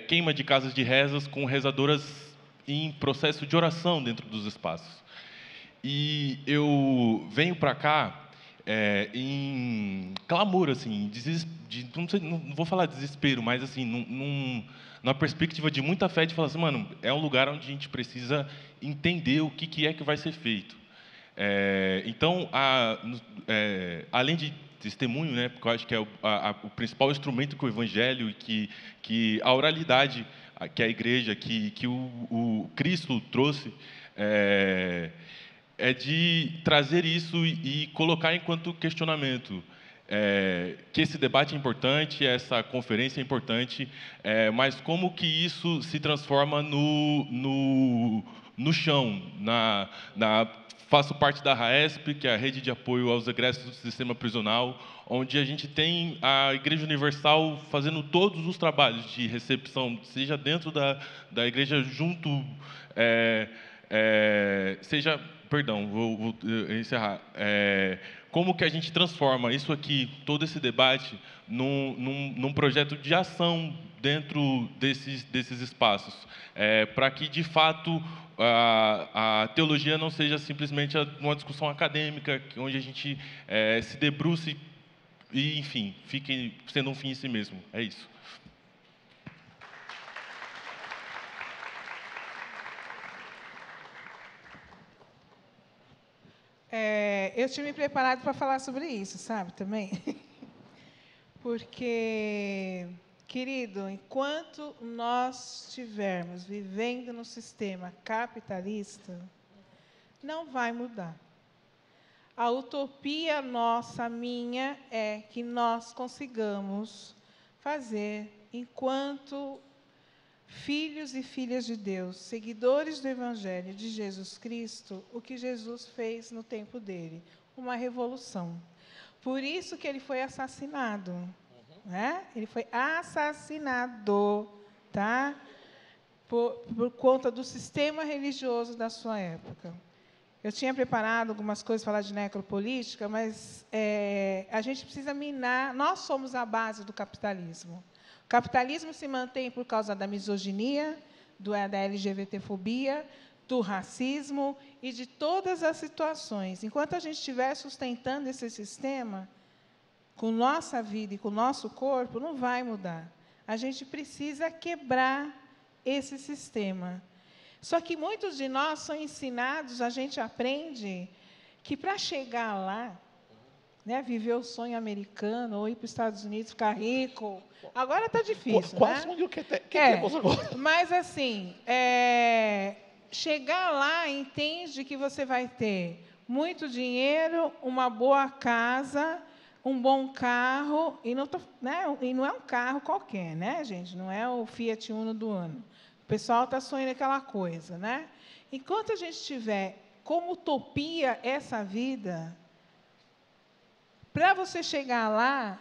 queima de casas de rezas com rezadoras em processo de oração dentro dos espaços. E eu venho para cá em clamor, assim, não vou falar desespero, mas assim, numa perspectiva de muita fé, de falar assim, mano, é um lugar onde a gente precisa entender o que é que vai ser feito. Então, além de testemunho, né, porque eu acho que é o principal instrumento que o Evangelho, que a oralidade, que a igreja, que o Cristo trouxe, é de trazer isso e colocar enquanto questionamento. Que esse debate é importante, essa conferência é importante, mas como que isso se transforma no chão, faço parte da RAESP, que é a Rede de Apoio aos Egressos do Sistema Prisional, onde a gente tem a Igreja Universal fazendo todos os trabalhos de recepção, seja dentro da igreja junto, seja... Perdão, vou encerrar. Como que a gente transforma isso aqui, todo esse debate, num projeto de ação dentro desses espaços, para que, de fato, a teologia não seja simplesmente uma discussão acadêmica, onde a gente se debruce e, enfim, fique sendo um fim em si mesmo. É isso. Eu tinha me preparado para falar sobre isso, sabe, também. Porque, querido, enquanto nós estivermos vivendo no sistema capitalista, não vai mudar. A utopia nossa, minha, é que nós consigamos fazer, enquanto filhos e filhas de Deus, seguidores do Evangelho de Jesus Cristo, o que Jesus fez no tempo dele, uma revolução. Por isso que ele foi assassinado. Né? Ele foi assassinado, tá? Por conta do sistema religioso da sua época. Eu tinha preparado algumas coisas para falar de necropolítica, mas a gente precisa minar. Nós somos a base do capitalismo. O capitalismo se mantém por causa da misoginia, da LGBTfobia, do racismo e de todas as situações. Enquanto a gente estiver sustentando esse sistema, com nossa vida e com o nosso corpo, não vai mudar. A gente precisa quebrar esse sistema. Só que muitos de nós são ensinados, a gente aprende, que para chegar lá, né, viver o sonho americano, ou ir para os Estados Unidos, ficar rico, agora está difícil, Qual né? sonho que temos agora? Mas, assim, chegar lá entende que você vai ter muito dinheiro, uma boa casa, um bom carro, e não é um carro qualquer, né, gente? Não é o Fiat Uno do ano. O pessoal está sonhando aquela coisa, né? Enquanto a gente tiver como utopia essa vida, para você chegar lá,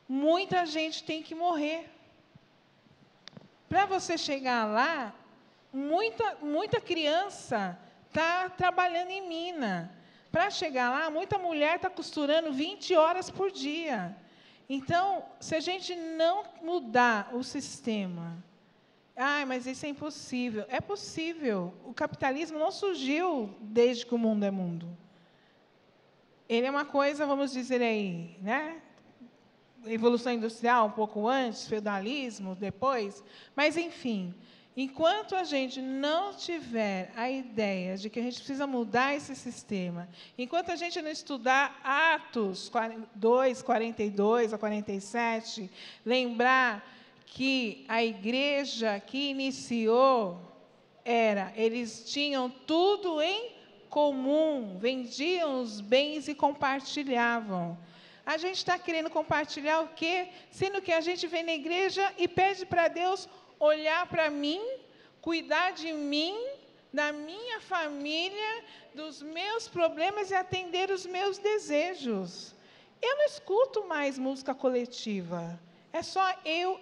muita gente tem que morrer. Para você chegar lá, muita criança está trabalhando em mina. Para chegar lá, muita mulher está costurando 20 horas por dia. Então, se a gente não mudar o sistema... mas isso é impossível. É possível. O capitalismo não surgiu desde que o mundo é mundo. Ele é uma coisa, vamos dizer aí, né? Evolução industrial, um pouco antes, feudalismo, depois. Mas, enfim, enquanto a gente não tiver a ideia de que a gente precisa mudar esse sistema, enquanto a gente não estudar Atos 2, 42 a 47, lembrar que a igreja que iniciou eles tinham tudo em comum, vendiam os bens e compartilhavam. A gente está querendo compartilhar o quê? Sendo que a gente vem na igreja e pede para Deus olhar para mim, cuidar de mim, da minha família, dos meus problemas e atender os meus desejos. Eu não escuto mais música coletiva. É só eu.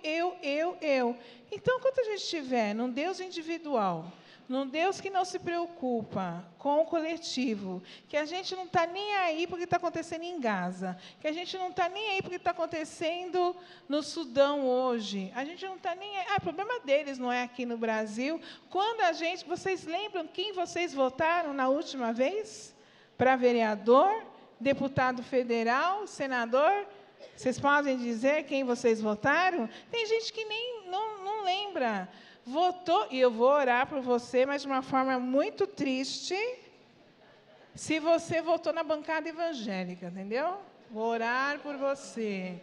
Então, quando a gente estiver num Deus individual, num Deus que não se preocupa com o coletivo, que a gente não está nem aí porque está acontecendo em Gaza, que a gente não está nem aí porque está acontecendo no Sudão hoje, a gente não está nem aí. O problema deles não é aqui no Brasil. Vocês lembram quem vocês votaram na última vez? Para vereador, deputado federal, senador? Vocês podem dizer quem vocês votaram? Tem gente que nem não lembra. Votou, e eu vou orar por você, mas de uma forma muito triste, se você votou na bancada evangélica, entendeu? Vou orar por você.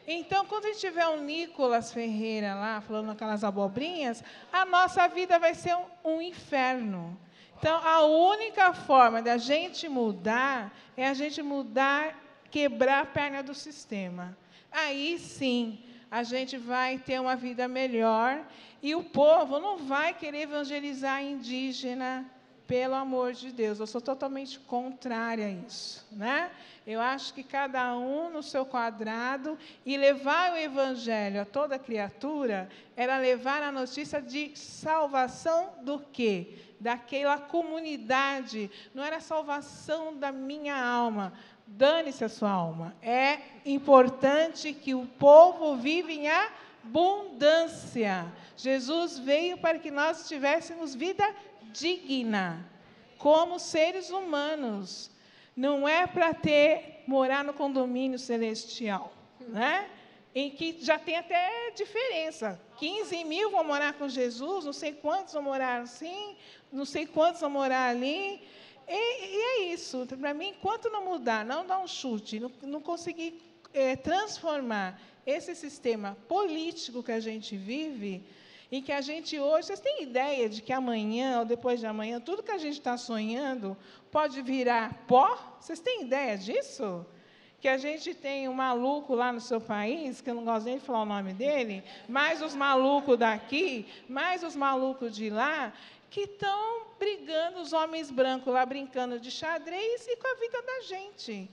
Então, quando a gente tiver o Nicolas Ferreira lá, falando aquelas abobrinhas, a nossa vida vai ser um inferno. Então, a única forma da gente mudar é a gente mudar, quebrar a perna do sistema. Aí, sim, a gente vai ter uma vida melhor e o povo não vai querer evangelizar indígena, pelo amor de Deus. Eu sou totalmente contrária a isso, né? Eu acho que cada um no seu quadrado e levar o evangelho a toda criatura era levar a notícia de salvação do quê? Daquela comunidade. Não era salvação da minha alma. Dane-se a sua alma. É importante que o povo viva em abundância. Jesus veio para que nós tivéssemos vida digna, como seres humanos. Não é para morar no condomínio celestial, né? Em que já tem até diferença. 15 mil vão morar com Jesus, não sei quantos vão morar assim, não sei quantos vão morar ali. E é isso. Para mim, enquanto não mudar, não dar um chute, não conseguir transformar esse sistema político que a gente vive, em que a gente hoje, vocês têm ideia de que amanhã ou depois de amanhã, tudo que a gente está sonhando pode virar pó? Vocês têm ideia disso? Que a gente tem um maluco lá no seu país, que eu não gosto nem de falar o nome dele, mais os malucos daqui, mais os malucos de lá, que estão brigando, os homens brancos lá brincando de xadrez e com a vida da gente,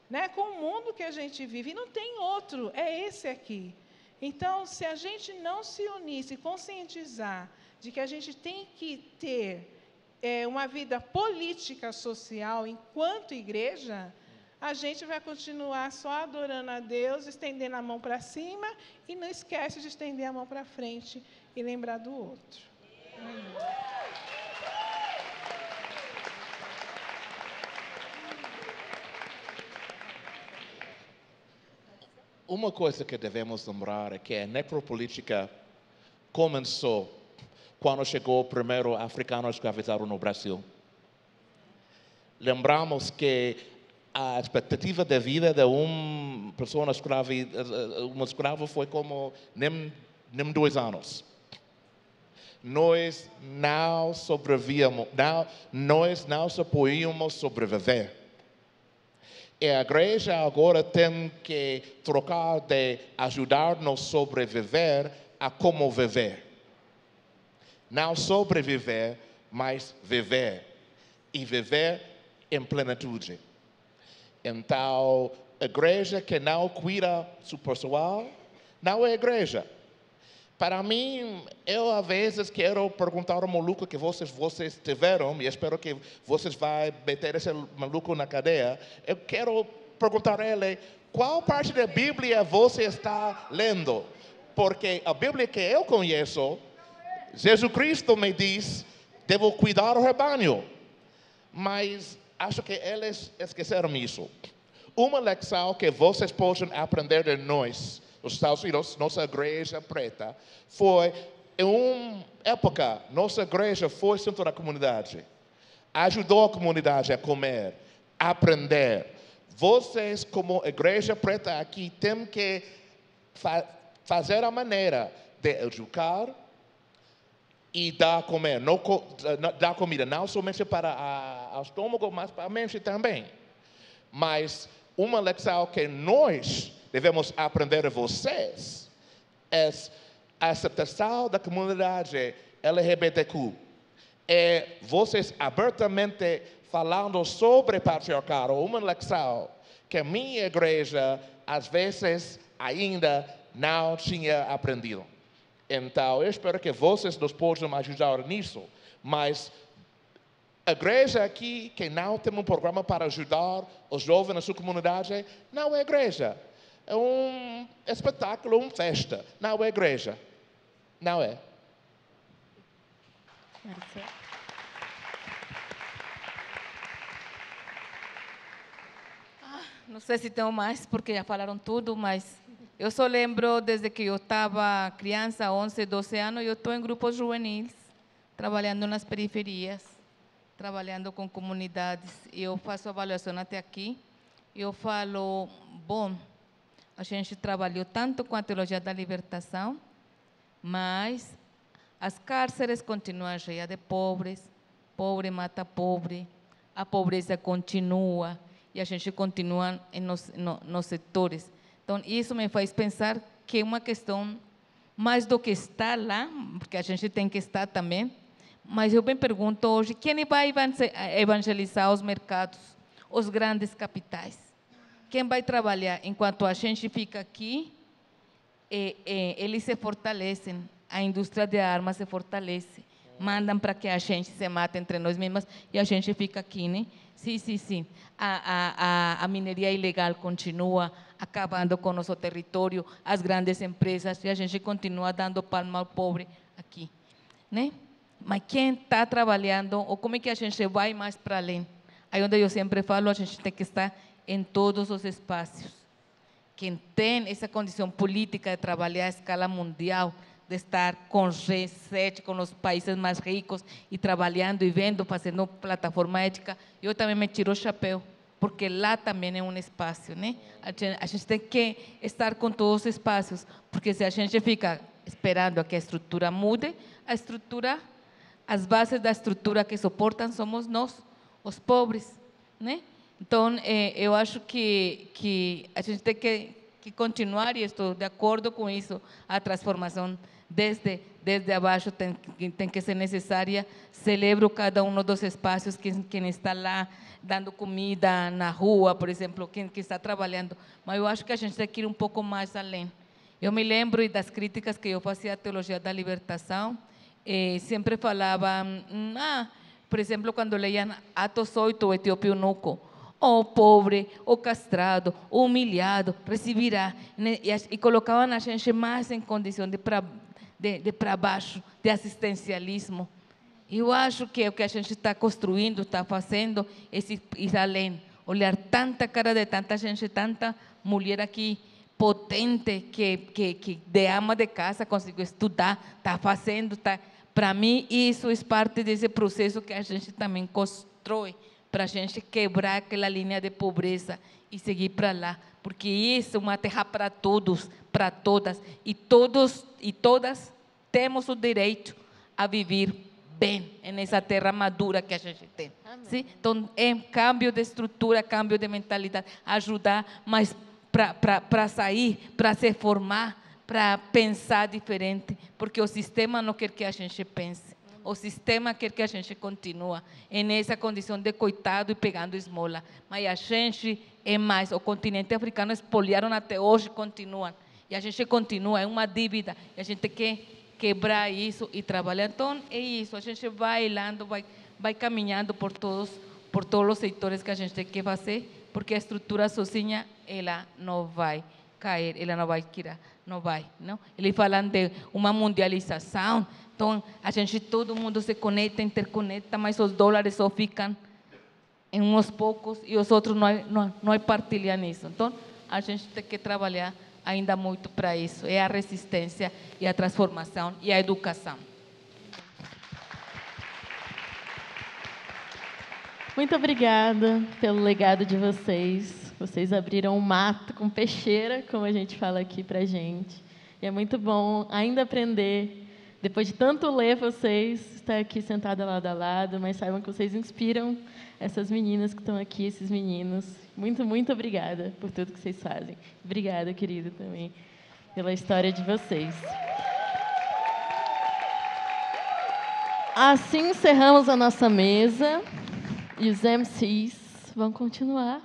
né? Com o mundo que a gente vive. E não tem outro, é esse aqui. Então, se a gente não se unir, se conscientizar de que a gente tem que ter uma vida política social enquanto igreja, a gente vai continuar só adorando a Deus, estendendo a mão para cima e não esquece de estender a mão para frente e lembrar do outro. Uma coisa que devemos lembrar é que a necropolítica começou quando chegou o primeiro africano escravizado no Brasil. Lembramos que a expectativa de vida de uma pessoa escravo foi como nem 2 anos. Nós não sobrevivíamos, nós não podíamos sobreviver. E a igreja agora tem que trocar de ajudar-nos a sobreviver a como viver. Não sobreviver, mas viver. E viver em plenitude. Então, a igreja que não cuida do pessoal, não é igreja. Para mim, eu às vezes quero perguntar ao maluco que vocês tiveram, e espero que vocês vão meter esse maluco na cadeia. Eu quero perguntar a ele, qual parte da Bíblia você está lendo? Porque a Bíblia que eu conheço, Jesus Cristo me diz, devo cuidar do rebanho. Mas acho que eles esqueceram isso. Uma lição que vocês podem aprender de nós, os Estados Unidos, nossa igreja preta, foi, em uma época, nossa igreja foi centro da comunidade. Ajudou a comunidade a comer, a aprender. Vocês, como igreja preta aqui, têm que fazer a maneira de educar e dar comer, dar comida, não somente para o estômago, mas para a mente também. Mas uma lição que nós devemos aprender de vocês é a aceitação da comunidade LGBTQ. E vocês abertamente falando sobre patriarcado, uma lição que a minha igreja, às vezes, ainda não tinha aprendido. Então, eu espero que vocês nos possam ajudar nisso. Mas a igreja aqui, que não tem um programa para ajudar os jovens na sua comunidade, não é igreja. É um espetáculo, uma festa. Não é igreja. Não é. Não sei se tenho mais, porque já falaram tudo, mas eu só lembro desde que eu estava criança, 11, 12 anos, eu estou em grupos juvenis, trabalhando nas periferias, trabalhando com comunidades, e eu faço avaliação até aqui, e eu falo, bom, a gente trabalhou tanto com a teologia da libertação, mas as cárceres continuam cheias de pobres, pobre mata pobre, a pobreza continua, e a gente continua nos setores. Então, isso me faz pensar que é uma questão mais do que estar lá, porque a gente tem que estar também, mas eu me pergunto hoje, quem vai evangelizar os mercados, os grandes capitais? Quem vai trabalhar enquanto a gente fica aqui? Eles se fortalecem, a indústria de armas se fortalece, mandam para que a gente se mate entre nós mesmos e a gente fica aqui, né? Sim. A mineria ilegal continua acabando com o nosso território, as grandes empresas, e a gente continua dando palma ao pobre aqui, né? Mas quem está trabalhando, ou como é que a gente vai mais para além? Aí onde eu sempre falo, a gente tem que estar em todos os espaços. Quem tem essa condição política de trabalhar a escala mundial, de estar com G7, com os países mais ricos, e trabalhando e vendo, fazendo plataforma ética, eu também me tiro o chapéu, porque lá também é um espaço, né? A gente tem que estar com todos os espaços, porque se a gente fica esperando a que a estrutura mude, as bases da estrutura que suportam somos nós, os pobres, né? Então, eu acho que a gente tem que continuar, e estou de acordo com isso, a transformação desde abaixo tem que ser necessária. Celebro cada um dos espaços, quem está lá dando comida na rua, por exemplo, quem está trabalhando, mas eu acho que a gente tem que ir um pouco mais além. Eu me lembro das críticas que eu fazia à teologia da libertação, sempre falava, por exemplo, quando leiam Atos 8, o etíope eunuco, o pobre, o castrado, o humilhado recebirá, né? E colocavam a gente mais em condição de para baixo, de assistencialismo. Eu acho que é o que a gente está construindo, está fazendo, é ir além, olhar tanta cara de tanta gente, tanta mulher aqui potente, que de ama de casa conseguiu estudar, está fazendo, para mim isso é parte desse processo que a gente também constrói, para a gente quebrar aquela linha de pobreza e seguir para lá, porque isso é uma terra para todos, para todas, e todos e todas temos o direito a viver bem nessa terra madura que a gente tem. Sim? Então, é cambio de estrutura, cambio de mentalidade, ajudar, mas para sair, para se formar, para pensar diferente, porque o sistema não quer que a gente pense. O sistema quer que a gente continue nessa condição de coitado e pegando esmola. Mas a gente é mais. O continente africano espoliaram até hoje, continuam. E a gente continua, é uma dívida. E a gente tem que quebrar isso e trabalhar. Então, é isso. A gente vai bailando, vai caminhando por todos os setores que a gente tem que fazer, porque a estrutura sozinha, ela não vai cair, ela não vai tirar, não vai. Não? Eles falam de uma mundialização. Então, todo mundo se conecta, interconecta, mas os dólares só ficam em uns poucos e os outros não partilham isso. Então, a gente tem que trabalhar ainda muito para isso. É a resistência e a transformação e a educação. Muito obrigada pelo legado de vocês. Vocês abriram um mato com peixeira, como a gente fala aqui para a gente. E é muito bom ainda aprender. Depois de tanto ler vocês, estar aqui sentada lado a lado, mas saibam que vocês inspiram essas meninas que estão aqui, esses meninos. Muito, muito obrigada por tudo que vocês fazem. Obrigada, querida, também, pela história de vocês. Assim encerramos a nossa mesa e os MCs vão continuar.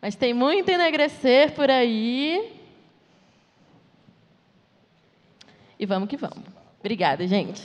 Mas tem muito a enegrecer por aí. E vamos que vamos. Obrigada, gente.